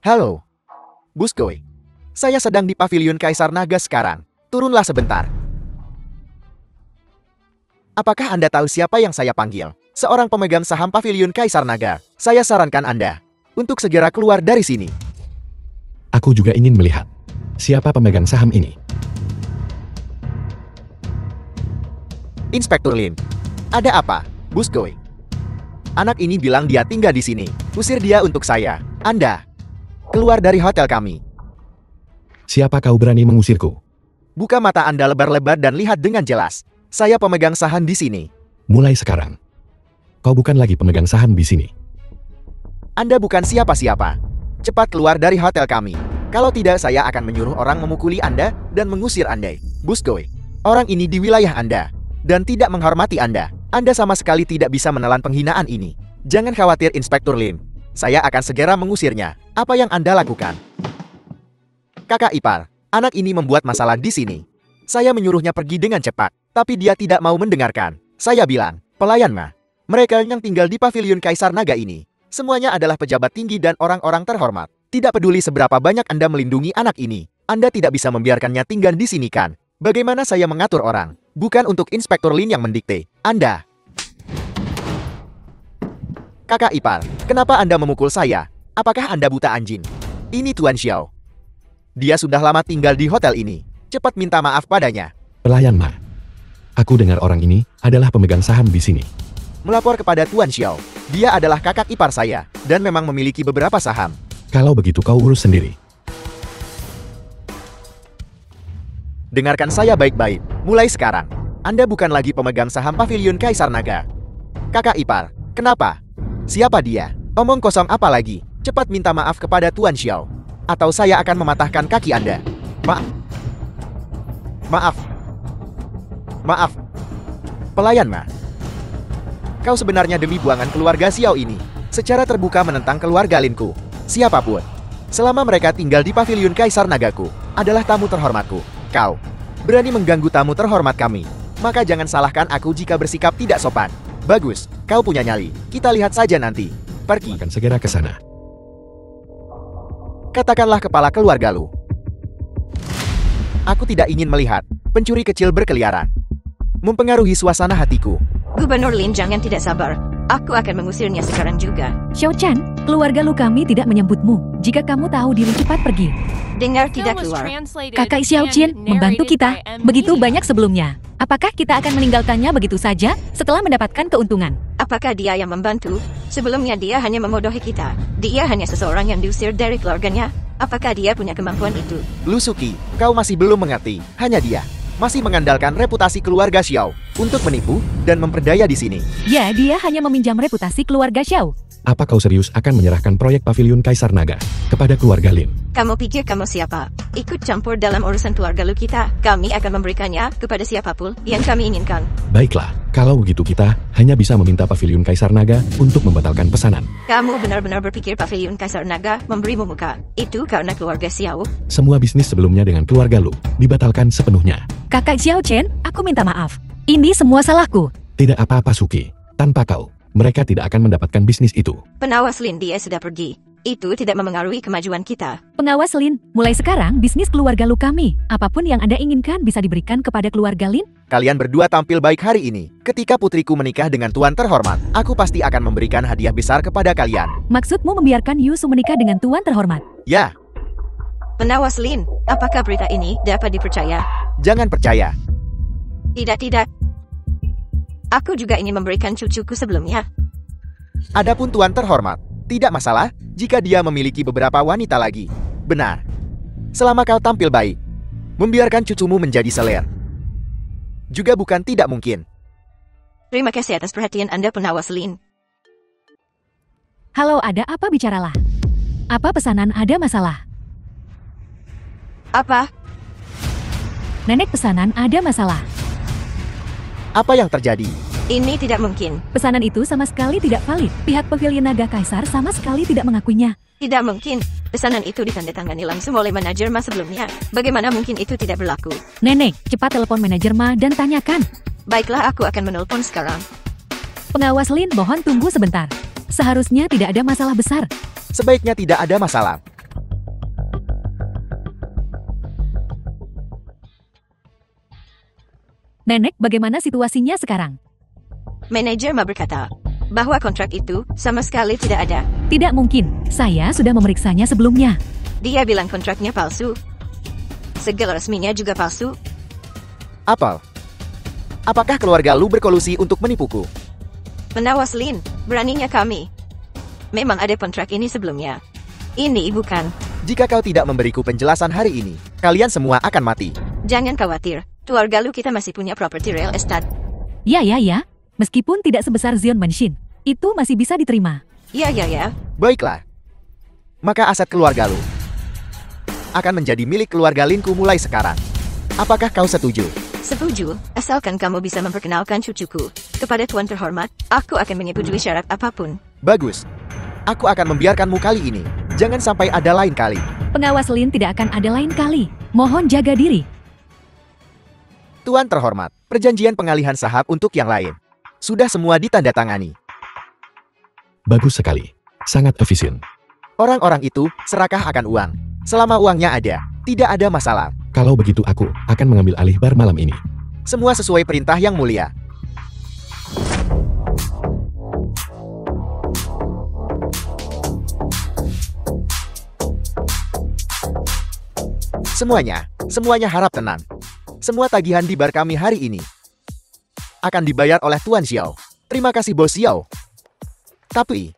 Halo, Buskoy. Saya sedang di pavilion Kaisar Naga sekarang. Turunlah sebentar. Apakah Anda tahu siapa yang saya panggil? Seorang pemegang saham pavilion Kaisar Naga. Saya sarankan Anda untuk segera keluar dari sini. Aku juga ingin melihat. Siapa pemegang saham ini? Inspektur Lin. Ada apa, Bus Goy? Anak ini bilang dia tinggal di sini. Usir dia untuk saya. Anda keluar dari hotel kami. Siapa kau berani mengusirku? Buka mata Anda lebar-lebar dan lihat dengan jelas. Saya pemegang saham di sini. Mulai sekarang, kau bukan lagi pemegang saham di sini. Anda bukan siapa-siapa. Cepat keluar dari hotel kami. Kalau tidak, saya akan menyuruh orang memukuli Anda dan mengusir Anda. Bus Goy, orang ini di wilayah Anda dan tidak menghormati Anda. Anda sama sekali tidak bisa menelan penghinaan ini. Jangan khawatir, Inspektur Lim. Saya akan segera mengusirnya. Apa yang Anda lakukan? Kakak ipar, anak ini membuat masalah di sini. Saya menyuruhnya pergi dengan cepat, tapi dia tidak mau mendengarkan. Saya bilang, pelayan mah. Mereka yang tinggal di pavilion Kaisar Naga ini, semuanya adalah pejabat tinggi dan orang-orang terhormat. Tidak peduli seberapa banyak Anda melindungi anak ini, Anda tidak bisa membiarkannya tinggal di sini kan? Bagaimana saya mengatur orang? Bukan untuk Inspektur Lin yang mendikte. Anda. Kakak ipar, kenapa Anda memukul saya? Apakah Anda buta anjing? Ini Tuan Xiao. Dia sudah lama tinggal di hotel ini. Cepat minta maaf padanya. Pelayan Ma. Aku dengar orang ini adalah pemegang saham di sini. Melapor kepada Tuan Xiao. Dia adalah kakak ipar saya, dan memang memiliki beberapa saham. Kalau begitu kau urus sendiri. Dengarkan saya baik-baik. Mulai sekarang, Anda bukan lagi pemegang saham pavilion Kaisar Naga. Kakak ipar, kenapa? Siapa dia? Omong kosong apa lagi? Cepat minta maaf kepada Tuan Xiao, atau saya akan mematahkan kaki Anda. Maaf. Pelayan Ma. Kau sebenarnya demi buangan keluarga Xiao ini, secara terbuka menentang keluarga Linku. Siapapun, selama mereka tinggal di pavilion Kaisar Nagaku, adalah tamu terhormatku. Kau berani mengganggu tamu terhormat kami, maka jangan salahkan aku jika bersikap tidak sopan. Bagus, kau punya nyali. Kita lihat saja nanti. Pergi. Akan segera ke sana. Katakanlah kepala keluarga lu. Aku tidak ingin melihat pencuri kecil berkeliaran, mempengaruhi suasana hatiku. Gubernur Lin jangan tidak sabar. Aku akan mengusirnya sekarang juga. Xiao Chan, keluarga lu kami tidak menyambutmu. Jika kamu tahu diri, cepat pergi. Dengar The film tidak was keluar. translated Kakak Xiao and Chin membantu narrated kita by M. begitu Mi. banyak sebelumnya. Apakah kita akan meninggalkannya begitu saja setelah mendapatkan keuntungan? Apakah dia yang membantu? Sebelumnya dia hanya memodohi kita. Dia hanya seseorang yang diusir dari keluarganya. Apakah dia punya kemampuan itu? Lusuki, kau masih belum mengerti. Hanya dia masih mengandalkan reputasi keluarga Xiao untuk menipu dan memperdaya di sini. Ya, dia hanya meminjam reputasi keluarga Xiao. Apa kau serius akan menyerahkan proyek pavilion Kaisar Naga kepada keluarga Lin? Kamu pikir kamu siapa? Ikut campur dalam urusan keluarga lu kita. Kami akan memberikannya kepada siapapun yang kami inginkan. Baiklah, kalau begitu kita hanya bisa meminta pavilion Kaisar Naga untuk membatalkan pesanan. Kamu benar-benar berpikir pavilion Kaisar Naga memberimu muka. Itu karena keluarga Xiao. Semua bisnis sebelumnya dengan keluarga lu dibatalkan sepenuhnya. Kakak Xiao Chen, aku minta maaf. Ini semua salahku. Tidak apa-apa Suki, tanpa kau, mereka tidak akan mendapatkan bisnis itu. Pengawas Lin dia sudah pergi. Itu tidak memengaruhi kemajuan kita. Pengawas Lin, mulai sekarang bisnis keluarga lu kami. Apapun yang Anda inginkan bisa diberikan kepada keluarga Lin. Kalian berdua tampil baik hari ini. Ketika putriku menikah dengan tuan terhormat, aku pasti akan memberikan hadiah besar kepada kalian. Maksudmu membiarkan Yusu menikah dengan tuan terhormat? Ya, Pengawas Lin, apakah berita ini dapat dipercaya? jangan percaya. Tidak. Aku juga ingin memberikan cucuku sebelumnya. Adapun tuan terhormat, tidak masalah jika dia memiliki beberapa wanita lagi. Benar. Selama kau tampil baik, membiarkan cucumu menjadi seler juga bukan tidak mungkin. Terima kasih atas perhatian Anda, Pengawas Lin. Halo, ada apa, bicaralah. Apa pesanan, ada masalah? Apa? Nenek, pesanan ada masalah. Apa yang terjadi? Ini tidak mungkin. Pesanan itu sama sekali tidak valid. Pihak Pavilion Naga Kaisar sama sekali tidak mengakuinya. Tidak mungkin. Pesanan itu ditandatangani langsung oleh manajer Ma sebelumnya. Bagaimana mungkin itu tidak berlaku? Nenek, cepat telepon manajer Ma dan tanyakan. Baiklah, aku akan menelpon sekarang. Pengawas Lin, mohon tunggu sebentar. Seharusnya tidak ada masalah besar. Sebaiknya tidak ada masalah. Nenek, bagaimana situasinya sekarang? Manajer Ma berkata bahwa kontrak itu sama sekali tidak ada. Tidak mungkin. Saya sudah memeriksanya sebelumnya. Dia bilang kontraknya palsu. Segala resminya juga palsu. Apel, apakah keluarga lu berkolusi untuk menipuku? Menawas Lin, beraninya kami. Memang ada kontrak ini sebelumnya. Ini bukan. Jika kau tidak memberiku penjelasan hari ini, kalian semua akan mati. Jangan khawatir, keluarga lu kita masih punya properti real estate. Ya. Meskipun tidak sebesar Zion Mansion, itu masih bisa diterima. Ya. Baiklah. Maka aset keluarga lu akan menjadi milik keluarga Linku mulai sekarang. Apakah kau setuju? Setuju, asalkan kamu bisa memperkenalkan cucuku kepada tuan terhormat, aku akan menyetujui syarat apapun. Bagus. Aku akan membiarkanmu kali ini. Jangan sampai ada lain kali. Pengawas Lin tidak akan ada lain kali. Mohon jaga diri. Tuan terhormat, perjanjian pengalihan saham untuk yang lain sudah semua ditandatangani. Bagus sekali. Sangat efisien. Orang-orang itu serakah akan uang. Selama uangnya ada, tidak ada masalah. Kalau begitu aku akan mengambil alih bar malam ini. Semua sesuai perintah yang mulia. Semuanya harap tenang. Semua tagihan di bar kami hari ini akan dibayar oleh Tuan Xiao. Terima kasih Bos Xiao. Tapi,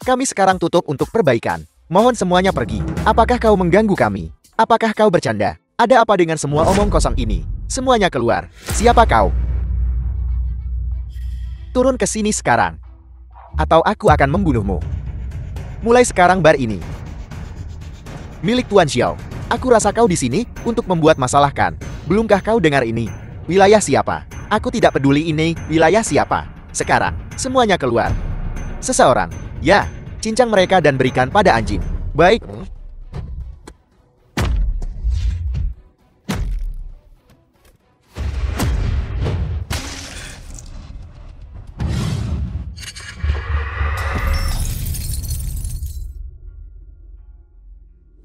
kami sekarang tutup untuk perbaikan. Mohon semuanya pergi. Apakah kau mengganggu kami? Apakah kau bercanda? Ada apa dengan semua omong kosong ini? Semuanya keluar. Siapa kau? Turun ke sini sekarang, atau aku akan membunuhmu. Mulai sekarang bar ini milik Tuan Xiao. Aku rasa kau di sini untuk membuat masalah kan? Belumkah kau dengar ini? Wilayah siapa? Aku tidak peduli ini wilayah siapa. Sekarang, semuanya keluar. Seseorang, ya, cincang mereka dan berikan pada anjing. Baik.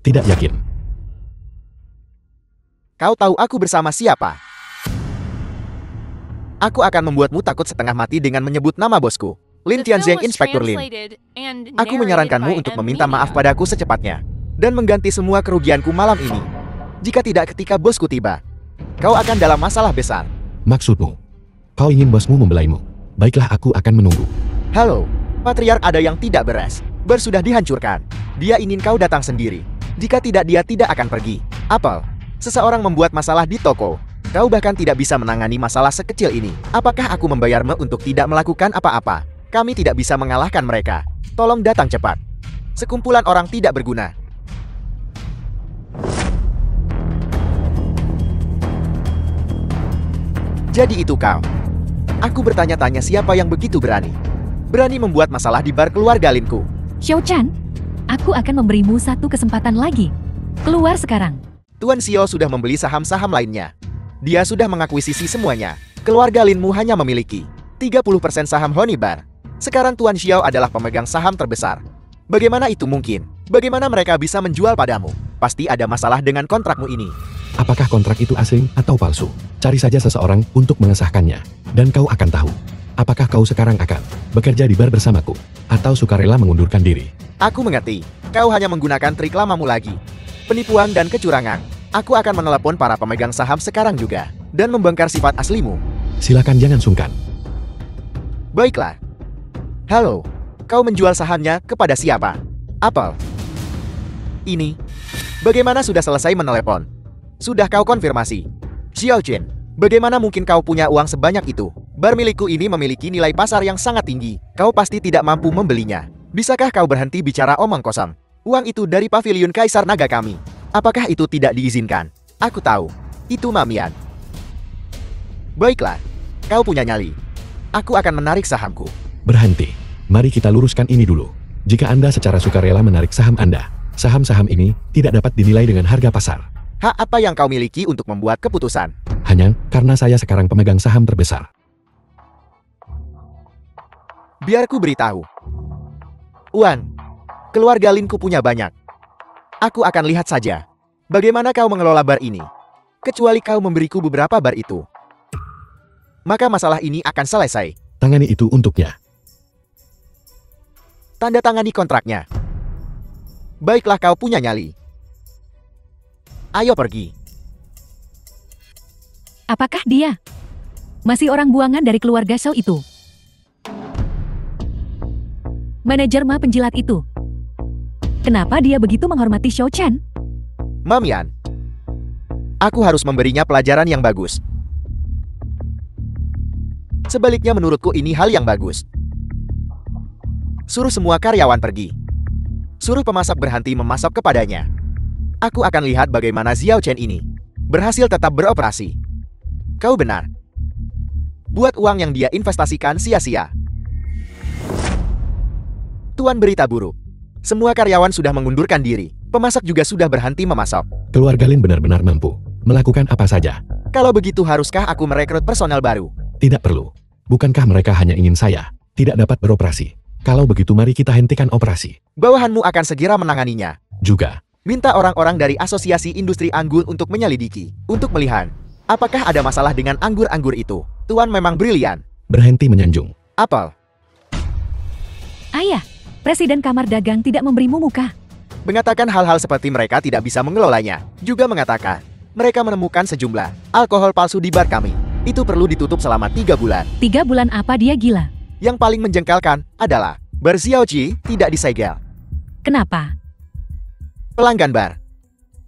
Tidak yakin. Kau tahu aku bersama siapa? Aku akan membuatmu takut setengah mati dengan menyebut nama bosku. Lin The film Tianzeng, was Inspektur Lin. translated and Aku narrated menyarankanmu by untuk M. meminta maaf Media. padaku secepatnya dan mengganti semua kerugianku malam ini. Jika tidak ketika bosku tiba, kau akan dalam masalah besar. Maksudmu? Kau ingin bosmu membelaimu? Baiklah, aku akan menunggu. Halo, Patriark, ada yang tidak beres. Bar sudah dihancurkan. Dia ingin kau datang sendiri. Jika tidak, dia tidak akan pergi. Apel, seseorang membuat masalah di toko. Kau bahkan tidak bisa menangani masalah sekecil ini. Apakah aku membayarmu untuk tidak melakukan apa-apa? Kami tidak bisa mengalahkan mereka. Tolong datang cepat. Sekumpulan orang tidak berguna. Jadi itu kau. Aku bertanya-tanya siapa yang begitu berani. Berani membuat masalah di bar keluarga Linku. Xiao Chan, aku akan memberimu satu kesempatan lagi. Keluar sekarang. Tuan Xiao sudah membeli saham-saham lainnya. Dia sudah mengakuisisi semuanya. Keluarga Linmu hanya memiliki 30% saham Honey Bar. Sekarang Tuan Xiao adalah pemegang saham terbesar. Bagaimana itu mungkin? Bagaimana mereka bisa menjual padamu? Pasti ada masalah dengan kontrakmu ini. Apakah kontrak itu asing atau palsu? Cari saja seseorang untuk mengesahkannya, dan kau akan tahu. Apakah kau sekarang akan bekerja di bar bersamaku, atau sukarela mengundurkan diri? Aku mengerti. Kau hanya menggunakan trik lamamu lagi. Penipuan dan kecurangan. Aku akan menelepon para pemegang saham sekarang juga, dan membongkar sifat aslimu. Silakan, jangan sungkan. Baiklah. Halo, kau menjual sahamnya kepada siapa? Apel. Ini. Bagaimana sudah selesai menelepon? Sudah kau konfirmasi? Xiao Chen, bagaimana mungkin kau punya uang sebanyak itu? Bar milikku ini memiliki nilai pasar yang sangat tinggi. Kau pasti tidak mampu membelinya. Bisakah kau berhenti bicara omong kosong? Uang itu dari pavilion Kaisar Naga kami. Apakah itu tidak diizinkan? Aku tahu. Itu mamian. Baiklah. Kau punya nyali. Aku akan menarik sahamku. Berhenti. Mari kita luruskan ini dulu. Jika Anda secara sukarela menarik saham Anda, saham-saham ini tidak dapat dinilai dengan harga pasar. Hak apa yang kau miliki untuk membuat keputusan? Hanya karena saya sekarang pemegang saham terbesar. Biar ku beritahu. Wan, keluarga Linku punya banyak. Aku akan lihat saja bagaimana kau mengelola bar ini. Kecuali kau memberiku beberapa bar itu, maka masalah ini akan selesai. Tangani itu untuknya. Tanda tangani kontraknya. Baiklah, kau punya nyali. Ayo pergi. Apakah dia masih orang buangan dari keluarga Xiao itu? Manajer Ma penjilat itu. Kenapa dia begitu menghormati Xiao Chen? Mamian, aku harus memberinya pelajaran yang bagus. Sebaliknya menurutku ini hal yang bagus. Suruh semua karyawan pergi. Suruh pemasak berhenti memasak kepadanya. Aku akan lihat bagaimana Xiao Chen ini berhasil tetap beroperasi. Kau benar. Buat uang yang dia investasikan sia-sia. Tuan, berita buruk. Semua karyawan sudah mengundurkan diri. Pemasak juga sudah berhenti memasak. Keluarga Lin benar-benar mampu melakukan apa saja. Kalau begitu haruskah aku merekrut personel baru? Tidak perlu. Bukankah mereka hanya ingin saya tidak dapat beroperasi? Kalau begitu mari kita hentikan operasi. Bawahanmu akan segera menanganinya. Juga, Minta orang-orang dari Asosiasi Industri Anggur untuk menyelidiki, untuk melihat apakah ada masalah dengan anggur-anggur itu. Tuan memang brilian. berhenti menyanjung. Apel. Ayah, Presiden Kamar Dagang tidak memberimu muka. Mengatakan hal-hal seperti mereka tidak bisa mengelolanya. Juga mengatakan, mereka menemukan sejumlah alkohol palsu di bar kami. Itu perlu ditutup selama 3 bulan. 3 bulan apa dia gila? Yang paling menjengkelkan adalah, bar Xiaoji tidak disegel. Kenapa? Pelanggan bar.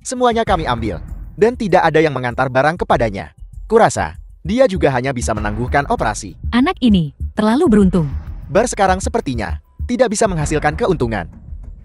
Semuanya kami ambil. Dan tidak ada yang mengantar barang kepadanya. Kurasa, dia juga hanya bisa menangguhkan operasi. Anak ini terlalu beruntung. Bar sekarang sepertinya tidak bisa menghasilkan keuntungan.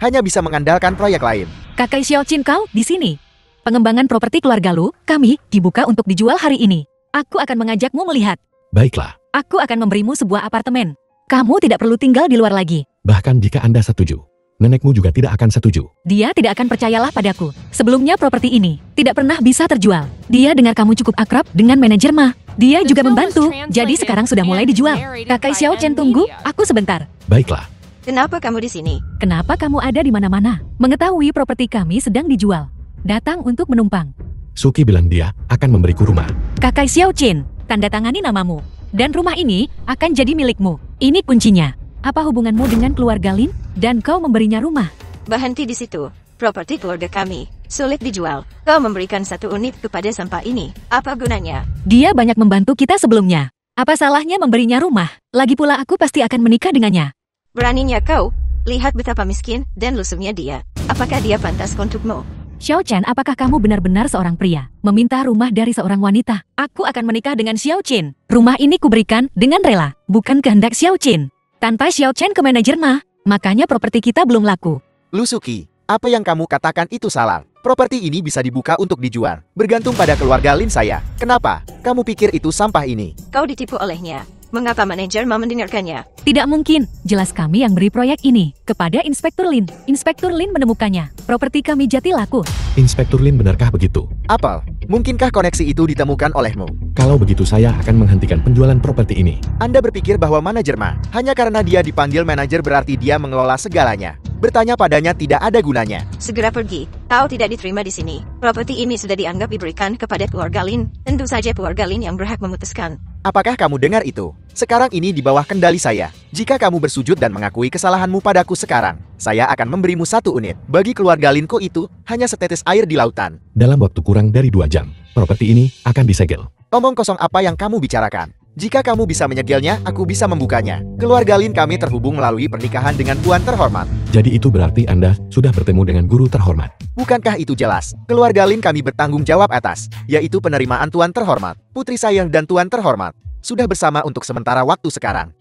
Hanya bisa mengandalkan proyek lain. Kakak Xiao Chin kau di sini. Pengembangan properti keluarga Lu, kami, dibuka untuk dijual hari ini. Aku akan mengajakmu melihat. Baiklah, Aku akan memberimu sebuah apartemen. Kamu tidak perlu tinggal di luar lagi. bahkan jika Anda setuju, nenekmu juga tidak akan setuju. Dia tidak akan percayalah padaku. Sebelumnya properti ini tidak pernah bisa terjual. Dia dengar kamu cukup akrab dengan manajer Ma. Dia juga membantu, jadi sekarang sudah mulai dijual. Kakak Xiao Chen tunggu, aku sebentar. Baiklah, Kenapa kamu di sini? Kenapa kamu ada di mana-mana? Mengetahui properti kami sedang dijual. Datang untuk menumpang. Suki bilang dia akan memberiku rumah. Kakak Xiao Chin, tanda tangani namamu. Dan rumah ini akan jadi milikmu. Ini kuncinya. Apa hubunganmu dengan keluarga Lin? Dan kau memberinya rumah. Berhenti di situ. Properti keluarga kami sulit dijual. Kau memberikan 1 unit kepada sampah ini. Apa gunanya? Dia banyak membantu kita sebelumnya. Apa salahnya memberinya rumah? Lagi pula aku pasti akan menikah dengannya. Beraninya kau? Lihat betapa miskin dan lusuhnya dia. Apakah dia pantas untukmu? Xiao Chen, apakah kamu benar-benar seorang pria? Meminta rumah dari seorang wanita. Aku akan menikah dengan Xiao Chin. Rumah ini kuberikan dengan rela, bukan kehendak Xiao Chin. Tanpa Xiao Chen ke manajer Ma, makanya properti kita belum laku. Lusuki, apa yang kamu katakan itu salah. Properti ini bisa dibuka untuk dijual. Bergantung pada keluarga Lin saya. Kenapa? Kamu pikir itu sampah ini? Kau ditipu olehnya. Mengapa manajer mau mendengarkannya? Tidak mungkin, jelas kami yang beri proyek ini kepada Inspektur Lin. Inspektur Lin menemukannya. Properti kami jadi laku. Inspektur Lin, benarkah begitu? Apel, mungkinkah koneksi itu ditemukan olehmu? Kalau begitu saya akan menghentikan penjualan properti ini. Anda berpikir bahwa manajer Ma, hanya karena dia dipanggil manajer berarti dia mengelola segalanya. Bertanya padanya tidak ada gunanya. Segera pergi. Kau tidak diterima di sini. Properti ini sudah dianggap diberikan kepada keluarga Lin. Tentu saja keluarga Lin yang berhak memutuskan. Apakah kamu dengar itu? Sekarang ini di bawah kendali saya. Jika kamu bersujud dan mengakui kesalahanmu padaku sekarang, saya akan memberimu 1 unit. Bagi keluarga Linku itu, hanya setetes air di lautan. Dalam waktu kurang dari 2 jam, properti ini akan disegel. Omong kosong apa yang kamu bicarakan? Jika kamu bisa menyegelnya, aku bisa membukanya. Keluarga Lin kami terhubung melalui pernikahan dengan tuan terhormat. Jadi itu berarti Anda sudah bertemu dengan guru terhormat. Bukankah itu jelas? Keluarga Lin kami bertanggung jawab atas, yaitu penerimaan tuan terhormat. Putri saya dan tuan terhormat sudah bersama untuk sementara waktu sekarang.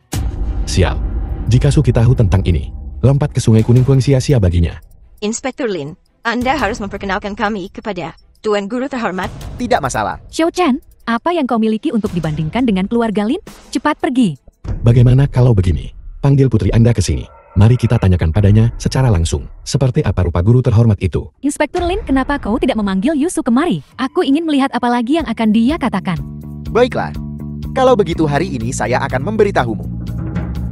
Sial. Jika Suki tahu tentang ini, lompat ke Sungai Kuning pun sia-sia baginya. Inspektur Lin, Anda harus memperkenalkan kami kepada Tuan Guru terhormat. Tidak masalah. Xiao Chen, apa yang kau miliki untuk dibandingkan dengan keluarga Lin? Cepat pergi. Bagaimana kalau begini? Panggil putri Anda ke sini. Mari kita tanyakan padanya secara langsung. Seperti apa rupa guru terhormat itu? Inspektur Lin, kenapa kau tidak memanggil Yusu kemari? Aku ingin melihat apa lagi yang akan dia katakan. Baiklah. Kalau begitu hari ini saya akan memberitahumu.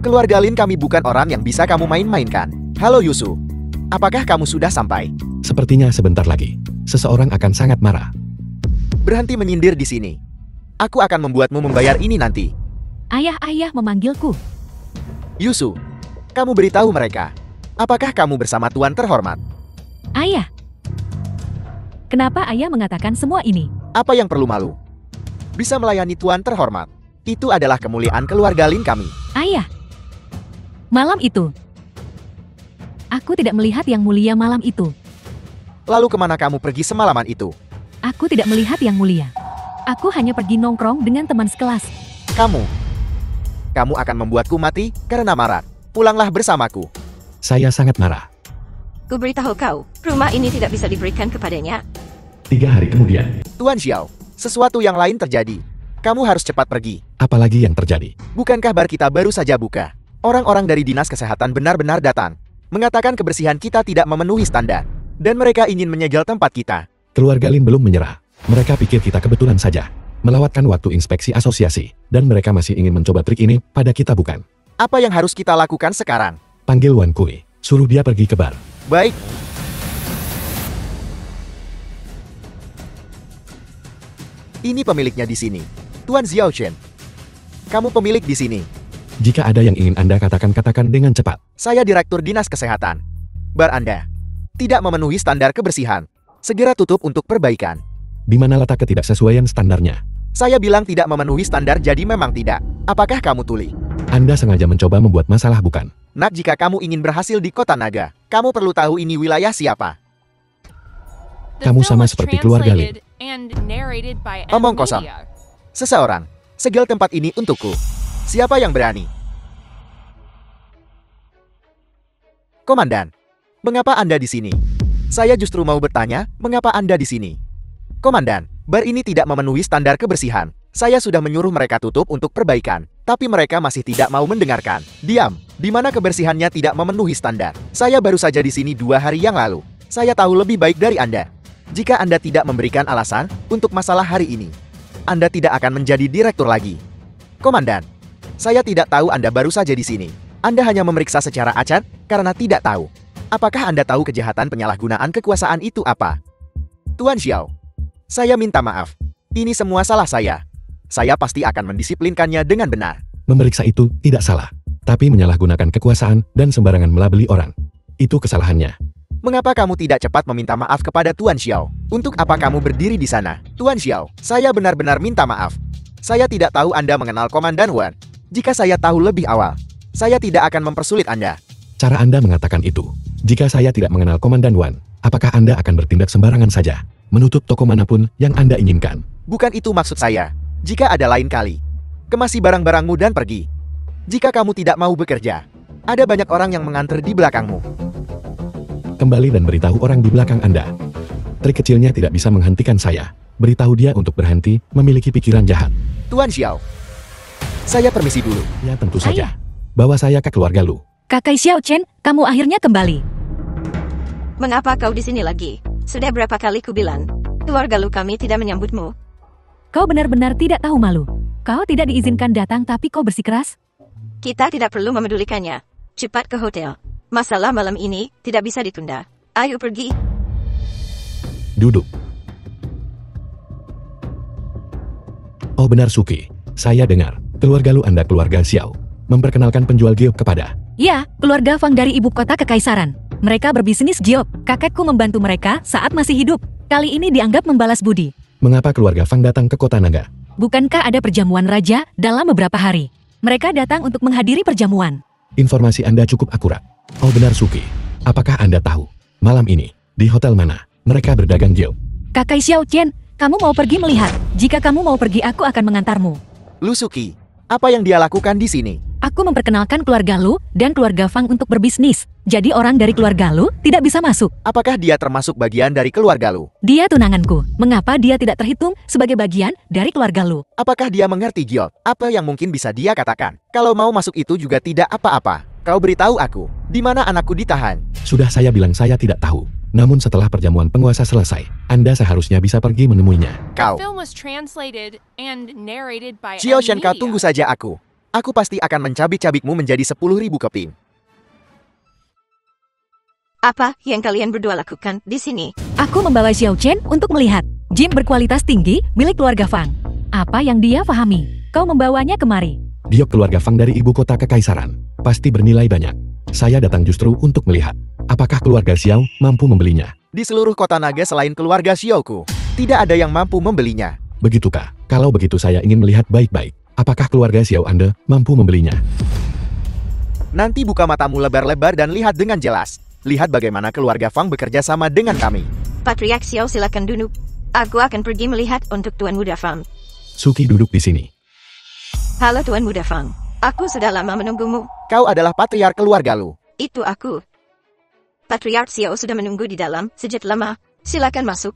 Keluarga Lin kami bukan orang yang bisa kamu main-mainkan. Halo Yusu. Apakah kamu sudah sampai? Sepertinya sebentar lagi, seseorang akan sangat marah. Berhenti menyindir di sini. Aku akan membuatmu membayar ini nanti. Ayah memanggilku. Yusu, kamu beritahu mereka. Apakah kamu bersama tuan terhormat? Ayah. Kenapa ayah mengatakan semua ini? Apa yang perlu malu? Bisa melayani tuan terhormat. Itu adalah kemuliaan keluarga Lin kami. Ayah. Malam itu. Aku tidak melihat yang mulia malam itu. Lalu kemana kamu pergi semalaman itu? Aku tidak melihat yang mulia. Aku hanya pergi nongkrong dengan teman sekelas. Kamu akan membuatku mati karena marah. Pulanglah bersamaku. Saya sangat marah. Ku beritahu kau, rumah ini tidak bisa diberikan kepadanya. 3 hari kemudian, Tuan Xiao, sesuatu yang lain terjadi. Kamu harus cepat pergi. apalagi yang terjadi? Bukankah bar kita baru saja buka? Orang-orang dari dinas kesehatan benar-benar datang. Mengatakan kebersihan kita tidak memenuhi standar. Dan mereka ingin menyegel tempat kita. Keluarga Lin belum menyerah. Mereka pikir kita kebetulan saja melewatkan waktu inspeksi asosiasi. Dan mereka masih ingin mencoba trik ini pada kita bukan. Apa yang harus kita lakukan sekarang? Panggil Wan Kui. Suruh dia pergi ke bar. Baik. Ini pemiliknya di sini. Tuan Xiao Chen. Kamu pemilik di sini. Jika ada yang ingin Anda katakan dengan cepat. Saya Direktur Dinas Kesehatan. Bar Anda tidak memenuhi standar kebersihan. Segera tutup untuk perbaikan. Di mana letak ketidaksesuaian standarnya? Saya bilang tidak memenuhi standar jadi memang tidak. Apakah kamu tuli? Anda sengaja mencoba membuat masalah bukan? Nak, jika kamu ingin berhasil di kota naga, kamu perlu tahu ini wilayah siapa. The Kamu film sama was seperti keluarga Lin. translated and narrated by Omong M kosong. Media. Seseorang, segel tempat ini untukku. Siapa yang berani? Komandan, mengapa Anda di sini? Saya justru mau bertanya, mengapa Anda di sini? Komandan, bar ini tidak memenuhi standar kebersihan. Saya sudah menyuruh mereka tutup untuk perbaikan, tapi mereka masih tidak mau mendengarkan. Diam, di mana kebersihannya tidak memenuhi standar. Saya baru saja di sini 2 hari yang lalu. Saya tahu lebih baik dari Anda. Jika Anda tidak memberikan alasan untuk masalah hari ini, Anda tidak akan menjadi direktur lagi. Komandan, saya tidak tahu Anda baru saja di sini. Anda hanya memeriksa secara acak karena tidak tahu. Apakah Anda tahu kejahatan penyalahgunaan kekuasaan itu apa? Tuan Xiao, saya minta maaf. Ini semua salah saya. Saya pasti akan mendisiplinkannya dengan benar. Memeriksa itu tidak salah. Tapi menyalahgunakan kekuasaan dan sembarangan melabeli orang. Itu kesalahannya. Mengapa kamu tidak cepat meminta maaf kepada Tuan Xiao? Untuk apa kamu berdiri di sana? Tuan Xiao, saya benar-benar minta maaf. Saya tidak tahu Anda mengenal Komandan Wan. Jika saya tahu lebih awal, saya tidak akan mempersulit Anda. Cara Anda mengatakan itu. Jika saya tidak mengenal Komandan Wan, apakah Anda akan bertindak sembarangan saja? Menutup toko manapun yang Anda inginkan? Bukan itu maksud saya. Jika ada lain kali, kemasi barang-barangmu dan pergi. Jika kamu tidak mau bekerja, ada banyak orang yang mengantar di belakangmu. Kembali dan beritahu orang di belakang Anda. Trik kecilnya tidak bisa menghentikan saya. Beritahu dia untuk berhenti memiliki pikiran jahat. Tuan Xiao, saya permisi dulu. Ya tentu saja. Bawa saya ke keluarga Lu. Kakak Xiao Chen, kamu akhirnya kembali. Mengapa kau di sini lagi? Sudah berapa kali ku bilang, keluarga lu kami tidak menyambutmu. Kau benar-benar tidak tahu malu. Kau tidak diizinkan datang tapi kau bersikeras. Kita tidak perlu memedulikannya. Cepat ke hotel. Masalah malam ini tidak bisa ditunda. Ayo pergi. Duduk. Oh benar Suki. Saya dengar. Keluarga Lu Anda keluarga Xiao. Memperkenalkan penjual giok kepada. Ya, keluarga Fang dari ibu kota kekaisaran. Mereka berbisnis giok. Kakekku membantu mereka saat masih hidup. Kali ini dianggap membalas budi. Mengapa keluarga Fang datang ke kota naga? Bukankah ada perjamuan raja dalam beberapa hari? Mereka datang untuk menghadiri perjamuan. Informasi Anda cukup akurat. Oh benar Suki. Apakah Anda tahu? Malam ini, di hotel mana, mereka berdagang giok? Kakak Xiao Chen, kamu mau pergi melihat? Jika kamu mau pergi aku akan mengantarmu. Lusuki, apa yang dia lakukan di sini? Aku memperkenalkan keluarga Lu dan keluarga Fang untuk berbisnis. Jadi orang dari keluarga Lu tidak bisa masuk. Apakah dia termasuk bagian dari keluarga Lu? Dia tunanganku. Mengapa dia tidak terhitung sebagai bagian dari keluarga Lu? Apakah dia mengerti giok? Apa yang mungkin bisa dia katakan? Kalau mau masuk itu juga tidak apa-apa. Kau beritahu aku, di mana anakku ditahan? Sudah saya bilang saya tidak tahu. Namun setelah perjamuan penguasa selesai, Anda seharusnya bisa pergi menemuinya. Kau, The film was translated and narrated by Xiao M Shen, kau Media. tunggu saja aku. Aku pasti akan mencabik-cabikmu menjadi 10.000 keping. Apa yang kalian berdua lakukan di sini? Aku membawa Xiao Chen untuk melihat gym berkualitas tinggi milik keluarga Fang. Apa yang dia pahami? Kau membawanya kemari. Giok keluarga Fang dari ibu kota kekaisaran. Pasti bernilai banyak. Saya datang justru untuk melihat. Apakah keluarga Xiao mampu membelinya? Di seluruh kota naga selain keluarga Xiaoku, tidak ada yang mampu membelinya. Begitukah? Kalau begitu saya ingin melihat baik-baik. Apakah keluarga Xiao Anda mampu membelinya? Nanti buka matamu lebar-lebar dan lihat dengan jelas. Lihat bagaimana keluarga Fang bekerja sama dengan kami. Patriark Xiao silakan duduk. Aku akan pergi melihat untuk Tuan Muda Fang. Suki duduk di sini. Halo Tuan Muda Fang. Aku sudah lama menunggumu. Kau adalah patriark keluarga Lu. Itu aku. Patriark Xiao sudah menunggu di dalam sejak lama. Silakan masuk.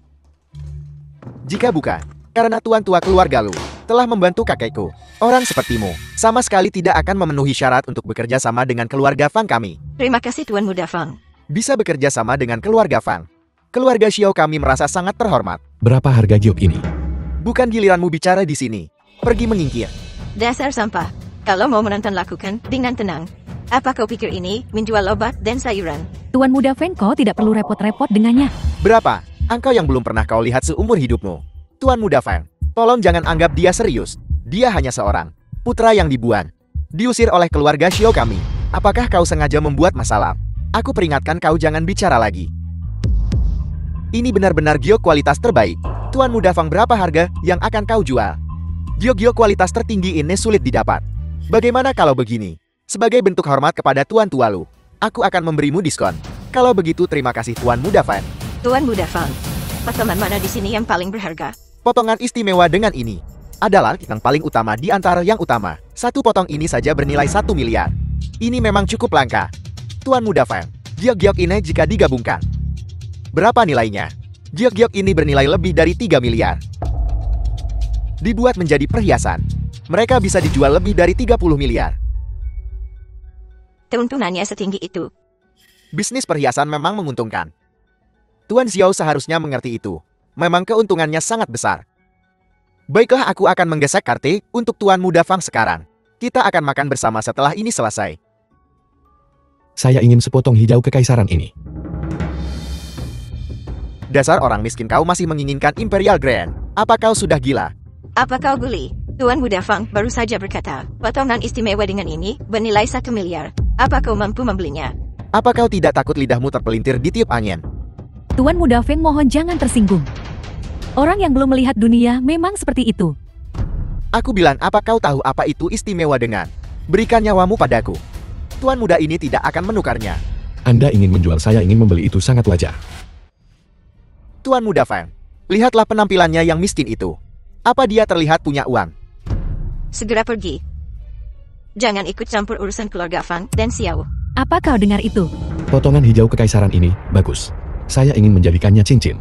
Jika bukan, karena tuan tua keluarga Lu telah membantu kakekku, orang sepertimu sama sekali tidak akan memenuhi syarat untuk bekerja sama dengan keluarga Fang kami. Terima kasih Tuan Muda Fang. Bisa bekerja sama dengan keluarga Fang. Keluarga Xiao kami merasa sangat terhormat. Berapa harga giok ini? Bukan giliranmu bicara di sini. Pergi menyingkir. Dasar sampah. Kalau mau menonton lakukan dengan tenang. Apa kau pikir ini menjual obat dan sayuran? Tuan Muda Feng, kau tidak perlu repot-repot dengannya. Berapa? Angka yang belum pernah kau lihat seumur hidupmu. Tuan Muda Fang, tolong jangan anggap dia serius. Dia hanya seorang putra yang dibuang. Diusir oleh keluarga Xiao kami. Apakah kau sengaja membuat masalah? Aku peringatkan kau jangan bicara lagi. Ini benar-benar giok kualitas terbaik. Tuan Muda Fang, berapa harga yang akan kau jual? Giok-giok kualitas tertinggi ini sulit didapat. Bagaimana kalau begini? Sebagai bentuk hormat kepada Tuan Tua Lu, aku akan memberimu diskon. Kalau begitu terima kasih Tuan Muda Fang. Tuan Muda Fang, potongan mana di sini yang paling berharga? Potongan istimewa dengan ini adalah yang paling utama di antara yang utama. Satu potong ini saja bernilai 1 miliar. Ini memang cukup langka. Tuan Muda Fang, giok-giok ini jika digabungkan, berapa nilainya? Giok-giok ini bernilai lebih dari 3 miliar. Dibuat menjadi perhiasan, mereka bisa dijual lebih dari 30 miliar. Keuntungannya setinggi itu. Bisnis perhiasan memang menguntungkan. Tuan Xiao seharusnya mengerti itu. Memang keuntungannya sangat besar. Baiklah, aku akan menggesek kartu untuk Tuan Muda Fang sekarang. Kita akan makan bersama setelah ini selesai. Saya ingin sepotong hijau kekaisaran ini. Dasar orang miskin, kau masih menginginkan Imperial Grand. Apa kau sudah gila? Apa kau guli? Tuan Muda Fang baru saja berkata, potongan istimewa dengan ini bernilai 1 miliar. Apa kau mampu membelinya? Apa kau tidak takut lidahmu terpelintir ditiup angin? Tuan Muda Feng, mohon jangan tersinggung. Orang yang belum melihat dunia memang seperti itu. Aku bilang, apa kau tahu apa itu istimewa dengan berikan nyawamu padaku? Tuan muda ini tidak akan menukarnya. Anda ingin menjual, saya ingin membeli, itu sangat wajar. Tuan Muda Fang, lihatlah penampilannya yang miskin itu. Apa dia terlihat punya uang? Segera pergi. Jangan ikut campur urusan keluarga Fang dan Xiao. Apa kau dengar itu? Potongan hijau kekaisaran ini bagus. Saya ingin menjadikannya cincin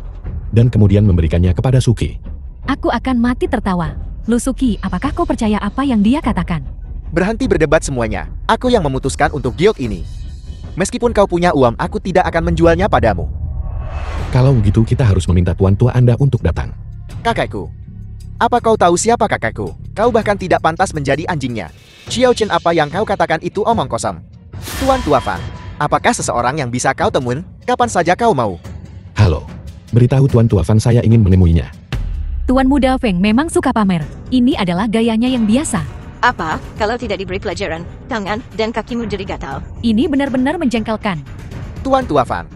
dan kemudian memberikannya kepada Suki. Aku akan mati tertawa. Lu Suki, apakah kau percaya apa yang dia katakan? Berhenti berdebat semuanya. Aku yang memutuskan untuk giok ini. Meskipun kau punya uang, aku tidak akan menjualnya padamu. Kalau begitu kita harus meminta tuan tua Anda untuk datang. Kakekku. Apa kau tahu siapa kakekku? Kau bahkan tidak pantas menjadi anjingnya. Xiao Chen, apa yang kau katakan itu omong kosong. Tuan Tua Fang, apakah seseorang yang bisa kau temuin? Kapan saja kau mau? Halo. Beritahu Tuan Tua Fang, saya ingin menemuinya. Tuan Muda Feng memang suka pamer. Ini adalah gayanya yang biasa. Apa, kalau tidak diberi pelajaran, tangan dan kakimu jadi gatal? Ini benar-benar menjengkelkan. Tuan Tua Fang,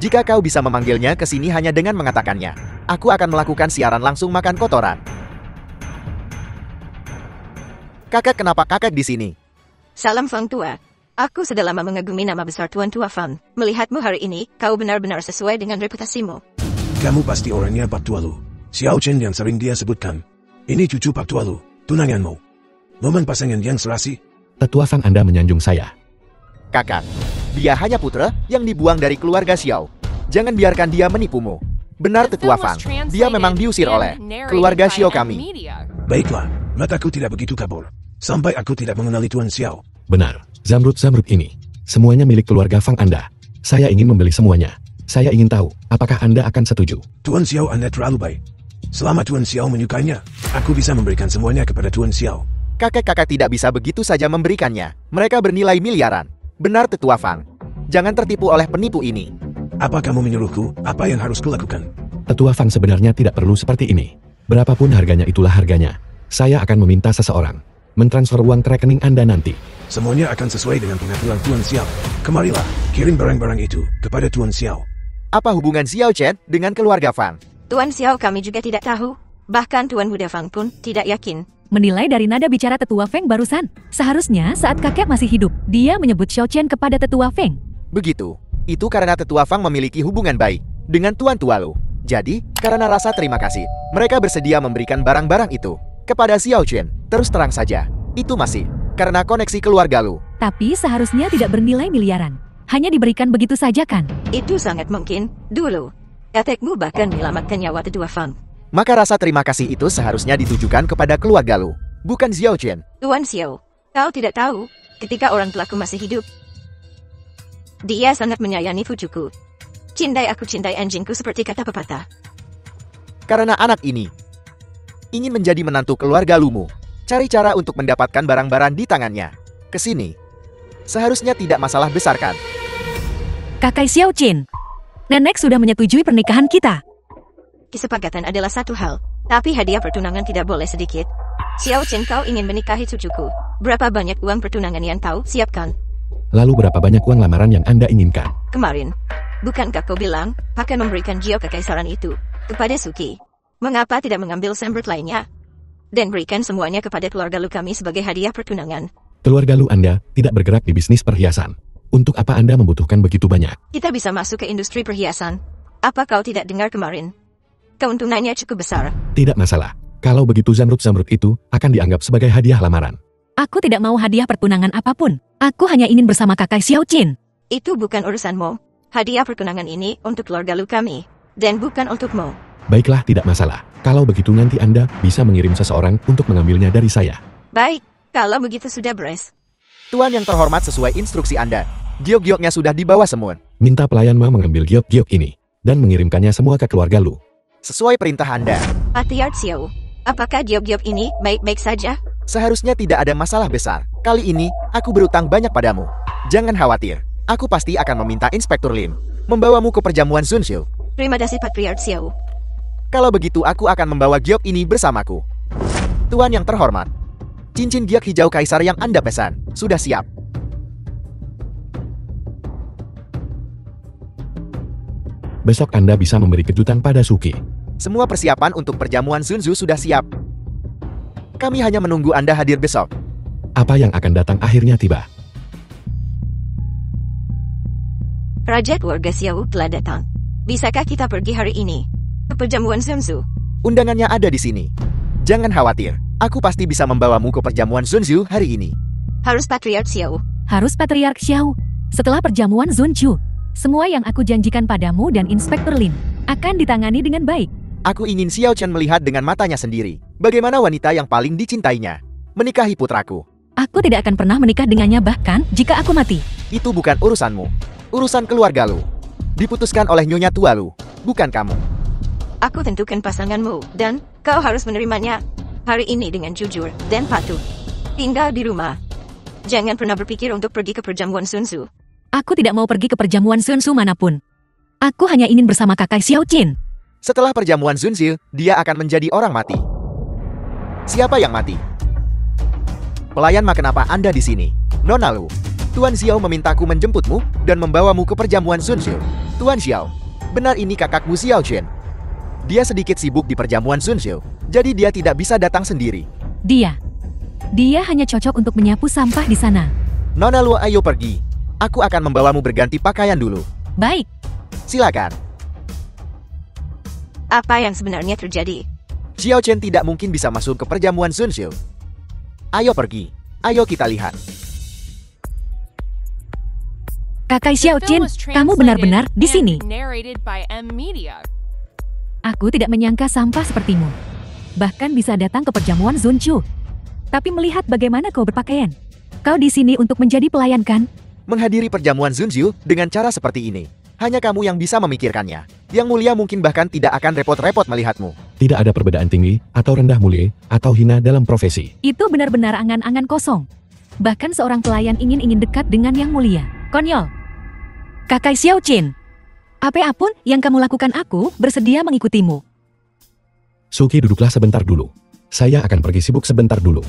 jika kau bisa memanggilnya ke sini hanya dengan mengatakannya, aku akan melakukan siaran langsung makan kotoran. Kakek, kenapa kakek di sini? Salam Fang Tua. Aku sudah lama mengagumi nama besar Tuan Tua Fang. Melihatmu hari ini, kau benar-benar sesuai dengan reputasimu. Kamu pasti orangnya Pak Tua Lu. Xiao Chen yang sering dia sebutkan. Ini cucu Pak Tua Lu, tunanganmu. Momen pasangan yang serasi. Tetua Fang, Anda menyanjung saya. Kakak, dia hanya putra yang dibuang dari keluarga Xiao. Jangan biarkan dia menipumu. Benar Tetua Fang, dia memang diusir oleh keluarga Xiao kami. Baiklah, mataku tidak begitu kabur. Sampai aku tidak mengenali Tuan Xiao. Benar, zamrud-zamrud ini. Semuanya milik keluarga Fang Anda. Saya ingin membeli semuanya. Saya ingin tahu, apakah Anda akan setuju? Tuan Xiao Anda terlalu baik. Selama Tuan Xiao menyukainya, aku bisa memberikan semuanya kepada Tuan Xiao. Kakek-kakek tidak bisa begitu saja memberikannya. Mereka bernilai miliaran. Benar Tetua Fang. Jangan tertipu oleh penipu ini. Apa kamu menyuruhku? Apa yang harus kulakukan? Tetua Fang, sebenarnya tidak perlu seperti ini. Berapapun harganya itulah harganya. Saya akan meminta seseorang mentransfer uang ke rekening Anda nanti. Semuanya akan sesuai dengan pengaturan Tuan Xiao. Kemarilah, kirim barang-barang itu kepada Tuan Xiao. Apa hubungan Xiao Chen dengan keluarga Fang? Tuan Xiao kami juga tidak tahu. Bahkan Tuan Muda Fang pun tidak yakin. Menilai dari nada bicara tetua Feng barusan, seharusnya saat kakek masih hidup, dia menyebut Xiao Chen kepada tetua Feng. Begitu. Itu karena tetua Fang memiliki hubungan baik dengan Tuan Tualu. Jadi, karena rasa terima kasih, mereka bersedia memberikan barang-barang itu kepada Xiao Chen. Terus terang saja, itu masih karena koneksi keluarga Lu. Tapi seharusnya tidak bernilai miliaran. Hanya diberikan begitu saja kan? Itu sangat mungkin. Dulu, kakekmu bahkan menyelamatkan nyawa tetua Fang. Maka rasa terima kasih itu seharusnya ditujukan kepada keluarga Lu, bukan Xiao Chen. Tuan Xiao, kau tidak tahu, ketika orang tuaku masih hidup, dia sangat menyayangi cucuku. Cintai aku, cintai anjingku seperti kata pepatah. Karena anak ini ingin menjadi menantu keluarga Lumu, cari cara untuk mendapatkan barang-barang di tangannya. Kesini, seharusnya tidak masalah besar kan? Kakak Xiao Chen, nenek sudah menyetujui pernikahan kita. Kesepakatan adalah satu hal, tapi hadiah pertunangan tidak boleh sedikit. Xiao Chen, kau ingin menikahi cucuku. Berapa banyak uang pertunangan yang kau siapkan? Lalu berapa banyak uang lamaran yang Anda inginkan? Kemarin, bukankah kau bilang akan memberikan Jiao kekaisaran itu kepada Suki? Mengapa tidak mengambil sembrut lainnya dan berikan semuanya kepada keluarga Lu kami sebagai hadiah pertunangan? Keluarga Lu Anda tidak bergerak di bisnis perhiasan. Untuk apa Anda membutuhkan begitu banyak? Kita bisa masuk ke industri perhiasan. Apa kau tidak dengar kemarin? Keuntungannya cukup besar. Tidak masalah. Kalau begitu zamrud-zamrud itu akan dianggap sebagai hadiah lamaran. Aku tidak mau hadiah pertunangan apapun. Aku hanya ingin bersama kakak Xiao Chen. Itu bukan urusanmu. Hadiah pertunangan ini untuk keluarga Lu kami, dan bukan untukmu. Baiklah, tidak masalah. Kalau begitu nanti Anda bisa mengirim seseorang untuk mengambilnya dari saya. Baik, kalau begitu sudah beres. Tuan yang terhormat, sesuai instruksi Anda, giok-gioknya sudah dibawa semua. Minta pelayan Ma mengambil giok-giok ini dan mengirimkannya semua ke keluarga Lu. Sesuai perintah Anda. Patriarch Xiao, apakah giok-giok ini baik-baik saja? Seharusnya tidak ada masalah besar. Kali ini, aku berutang banyak padamu. Jangan khawatir. Aku pasti akan meminta Inspektur Lin membawamu ke perjamuan Sun Xiu. Terima kasih Patriarch Xiao. Kalau begitu aku akan membawa giok ini bersamaku. Tuan yang terhormat, cincin giok hijau kaisar yang Anda pesan sudah siap. Besok Anda bisa memberi kejutan pada Suki. Semua persiapan untuk perjamuan Sun Xiu sudah siap. Kami hanya menunggu Anda hadir besok. Apa yang akan datang akhirnya tiba. Raja keluarga Xiao telah datang. Bisakah kita pergi hari ini ke perjamuan Sun Xiu? Undangannya ada di sini. Jangan khawatir, aku pasti bisa membawamu ke perjamuan Sun Xiu hari ini. Harus Patriarch Xiao. Harus Patriarch Xiao. Setelah perjamuan Sun Xiu, semua yang aku janjikan padamu dan Inspektur Lin akan ditangani dengan baik. Aku ingin Xiao Chen melihat dengan matanya sendiri bagaimana wanita yang paling dicintainya menikahi putraku. Aku tidak akan pernah menikah dengannya bahkan jika aku mati. Itu bukan urusanmu. Urusan keluarga Lu. Diputuskan oleh Nyonya Tua Lu, bukan kamu. Aku tentukan pasanganmu, dan kau harus menerimanya hari ini dengan jujur dan patuh. Tinggal di rumah. Jangan pernah berpikir untuk pergi ke perjamuan Sun Xiu. Aku tidak mau pergi ke perjamuan Sun Xiu manapun. Aku hanya ingin bersama kakak Xiao Chen. Setelah perjamuan Sun Xiu, dia akan menjadi orang mati. Siapa yang mati? Pelayan Ma, kenapa Anda di sini? Nona Lu, Tuan Xiao memintaku menjemputmu dan membawamu ke perjamuan Sun Xiu. Tuan Xiao, benar ini kakakmu Xiao Chen. Dia sedikit sibuk di perjamuan Sun Xiu, jadi dia tidak bisa datang sendiri. Dia hanya cocok untuk menyapu sampah di sana. Nona Lu, ayo pergi. Aku akan membawamu berganti pakaian dulu. Baik. Silakan. Apa yang sebenarnya terjadi? Xiao Chen tidak mungkin bisa masuk ke perjamuan Sun Xiu. Ayo pergi. Ayo kita lihat. Kakak The Xiao film Chen, was kamu benar-benar translated di sini. and narrated by M Media. Aku tidak menyangka sampah sepertimu bahkan bisa datang ke perjamuan Sun Xiu. Tapi melihat bagaimana kau berpakaian, kau di sini untuk menjadi pelayan kan? Menghadiri perjamuan Sun Xiu dengan cara seperti ini, hanya kamu yang bisa memikirkannya. Yang mulia mungkin bahkan tidak akan repot-repot melihatmu. Tidak ada perbedaan tinggi atau rendah, mulia atau hina dalam profesi. Itu benar-benar angan-angan kosong. Bahkan seorang pelayan ingin dekat dengan yang mulia. Konyol. Kakak Xiao Chen, apapun yang kamu lakukan, aku bersedia mengikutimu. Suki, duduklah sebentar dulu. Saya akan pergi sibuk sebentar dulu.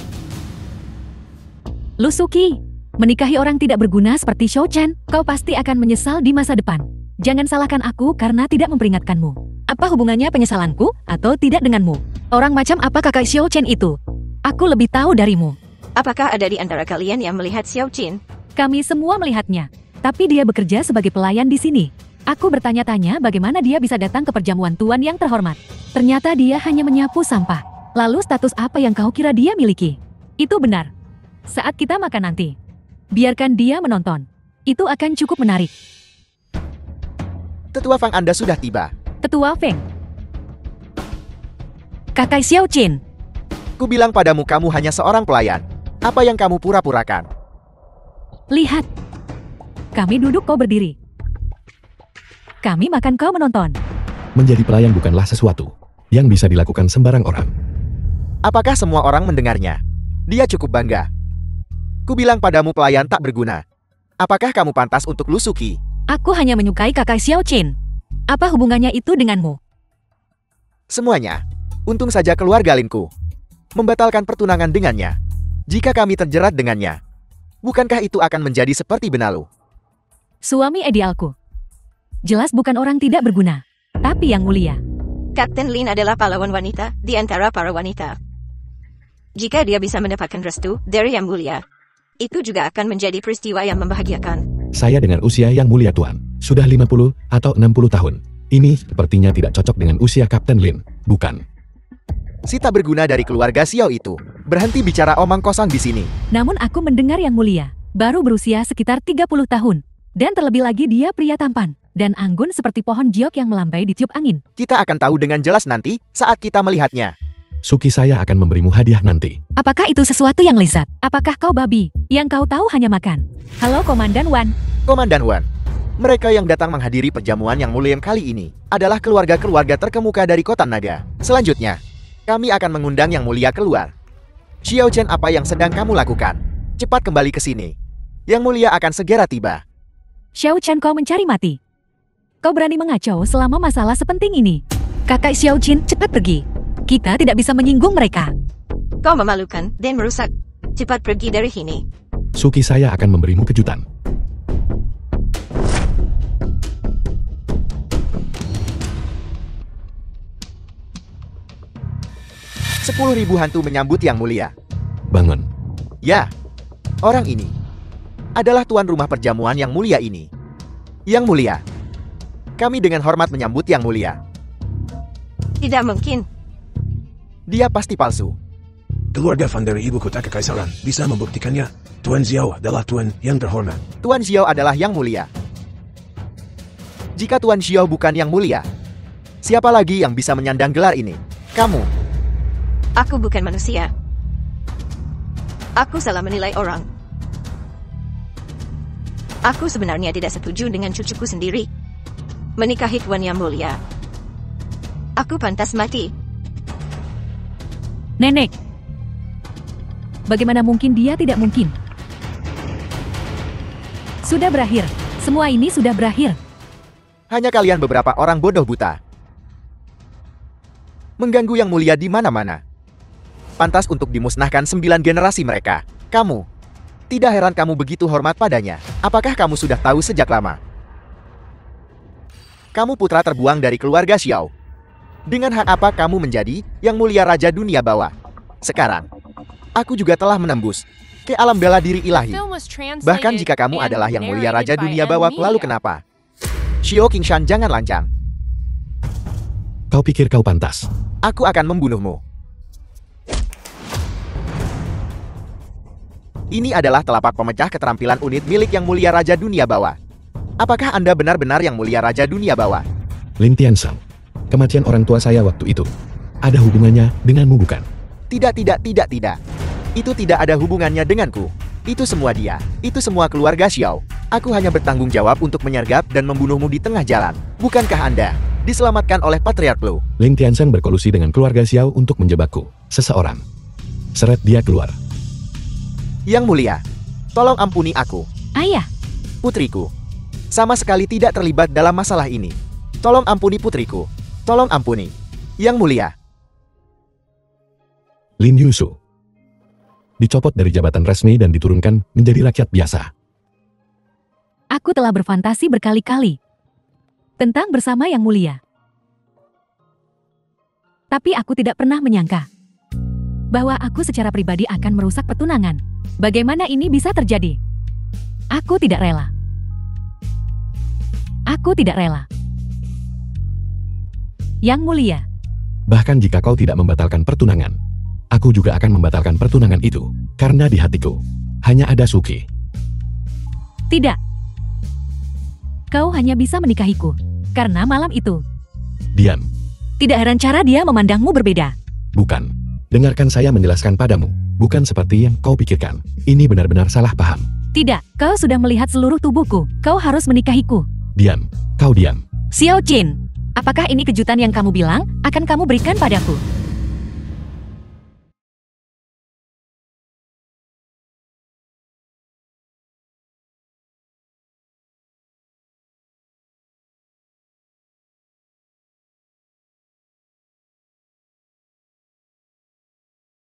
Lu Suki, menikahi orang tidak berguna seperti Xiao Chen, kau pasti akan menyesal di masa depan. Jangan salahkan aku karena tidak memperingatkanmu. Apa hubungannya penyesalanku atau tidak denganmu? Orang macam apa kakak Xiao Chen itu? Aku lebih tahu darimu. Apakah ada di antara kalian yang melihat Xiao Chen? Kami semua melihatnya. Tapi dia bekerja sebagai pelayan di sini. Aku bertanya-tanya bagaimana dia bisa datang ke perjamuan tuan yang terhormat. Ternyata dia hanya menyapu sampah. Lalu status apa yang kau kira dia miliki? Itu benar. Saat kita makan nanti, biarkan dia menonton. Itu akan cukup menarik. Tetua Fang Anda sudah tiba. Tetua Feng. Kakak Xiao Chen. Ku bilang padamu kamu hanya seorang pelayan. Apa yang kamu pura-purakan? Lihat. Kami duduk kau berdiri. Kami makan kau menonton. Menjadi pelayan bukanlah sesuatu yang bisa dilakukan sembarang orang. Apakah semua orang mendengarnya? Dia cukup bangga. Ku bilang padamu pelayan tak berguna. Apakah kamu pantas untuk lusuki? Aku hanya menyukai kakak Xiao Chen. Apa hubungannya itu denganmu? Semuanya. Untung saja keluarga Linku membatalkan pertunangan dengannya. Jika kami terjerat dengannya, bukankah itu akan menjadi seperti benalu? Suami idealku. Jelas bukan orang tidak berguna, tapi yang mulia. Kapten Lin adalah pahlawan wanita di antara para wanita. Jika dia bisa mendapatkan restu dari Yang Mulia, itu juga akan menjadi peristiwa yang membahagiakan. Saya dengan usia yang mulia Tuan, sudah 50 atau 60 tahun. Ini sepertinya tidak cocok dengan usia Kapten Lin, bukan? Si tak berguna dari keluarga Xiao itu berhenti bicara omong kosong di sini. Namun aku mendengar Yang Mulia, baru berusia sekitar 30 tahun. Dan terlebih lagi dia pria tampan dan anggun seperti pohon jiok yang melambai di tiup angin. Kita akan tahu dengan jelas nanti saat kita melihatnya. Suki saya akan memberimu hadiah nanti. Apakah itu sesuatu yang lezat? Apakah kau babi? Yang kau tahu hanya makan. Halo Komandan Wan. Komandan Wan, mereka yang datang menghadiri perjamuan yang mulia kali ini adalah keluarga-keluarga terkemuka dari kota Naga. Selanjutnya, kami akan mengundang Yang Mulia keluar. Xiao Chen, apa yang sedang kamu lakukan? Cepat kembali ke sini. Yang Mulia akan segera tiba. Xiao Chen, kau mencari mati. Kau berani mengacau selama masalah sepenting ini. Kakak Xiao Chen, cepat pergi. Kita tidak bisa menyinggung mereka. Kau memalukan dan merusak. Cepat pergi dari sini. Suki saya akan memberimu kejutan. Sepuluh ribu hantu menyambut Yang Mulia. Bangun. Ya, orang ini adalah tuan rumah perjamuan Yang Mulia ini. Yang Mulia, kami dengan hormat menyambut Yang Mulia. Tidak mungkin. Dia pasti palsu. Keluarga Fan dari ibu kota kekaisaran bisa membuktikannya. Tuan Xiao adalah tuan yang terhormat. Tuan Xiao adalah Yang Mulia. Jika Tuan Xiao bukan Yang Mulia, siapa lagi yang bisa menyandang gelar ini? Kamu. Aku bukan manusia. Aku salah menilai orang. Aku sebenarnya tidak setuju dengan cucuku sendiri menikahi Tuan Yang Mulia. Aku pantas mati. Nenek. Bagaimana mungkin dia tidak mungkin? Sudah berakhir. Semua ini sudah berakhir. Hanya kalian beberapa orang bodoh buta. Mengganggu Yang Mulia di mana-mana. Pantas untuk dimusnahkan 9 generasi mereka. Kamu. Tidak heran kamu begitu hormat padanya. Apakah kamu sudah tahu sejak lama? Kamu putra terbuang dari keluarga Xiao. Dengan hak apa kamu menjadi Yang Mulia Raja Dunia Bawah? Sekarang, aku juga telah menembus ke alam bela diri ilahi. Bahkan jika kamu adalah Yang Mulia Raja Dunia Bawah, lalu kenapa? Xiao Qingshan, jangan lancang. Kau pikir kau pantas? Aku akan membunuhmu. Ini adalah telapak pemecah keterampilan unit milik Yang Mulia Raja Dunia Bawah. Apakah Anda benar-benar Yang Mulia Raja Dunia Bawah? Lin Tianshan, kematian orang tua saya waktu itu ada hubungannya denganmu bukan? Tidak. Itu tidak ada hubungannya denganku. Itu semua dia. Itu semua keluarga Xiao. Aku hanya bertanggung jawab untuk menyergap dan membunuhmu di tengah jalan. Bukankah Anda diselamatkan oleh Patriark Blue? Lin Tianshan berkolusi dengan keluarga Xiao untuk menjebakku. Seseorang. Seret dia keluar. Yang Mulia, tolong ampuni aku. Ayah. Putriku sama sekali tidak terlibat dalam masalah ini. Tolong ampuni putriku. Tolong ampuni. Yang Mulia. Lin Yusu dicopot dari jabatan resmi dan diturunkan menjadi rakyat biasa. Aku telah berfantasi berkali-kali. Tentang bersama Yang Mulia. Tapi aku tidak pernah menyangka bahwa aku secara pribadi akan merusak pertunangan. Bagaimana ini bisa terjadi? Aku tidak rela. Aku tidak rela. Yang Mulia. Bahkan jika kau tidak membatalkan pertunangan, aku juga akan membatalkan pertunangan itu. Karena di hatiku, hanya ada Suki. Tidak. Kau hanya bisa menikahiku. Karena malam itu. Diam. Tidak heran cara dia memandangmu berbeda. Bukan. Dengarkan saya menjelaskan padamu. Bukan seperti yang kau pikirkan. Ini benar-benar salah paham. Tidak, kau sudah melihat seluruh tubuhku. Kau harus menikahiku. Diam. Kau diam. Xiao Jin, apakah ini kejutan yang kamu bilang akan kamu berikan padaku?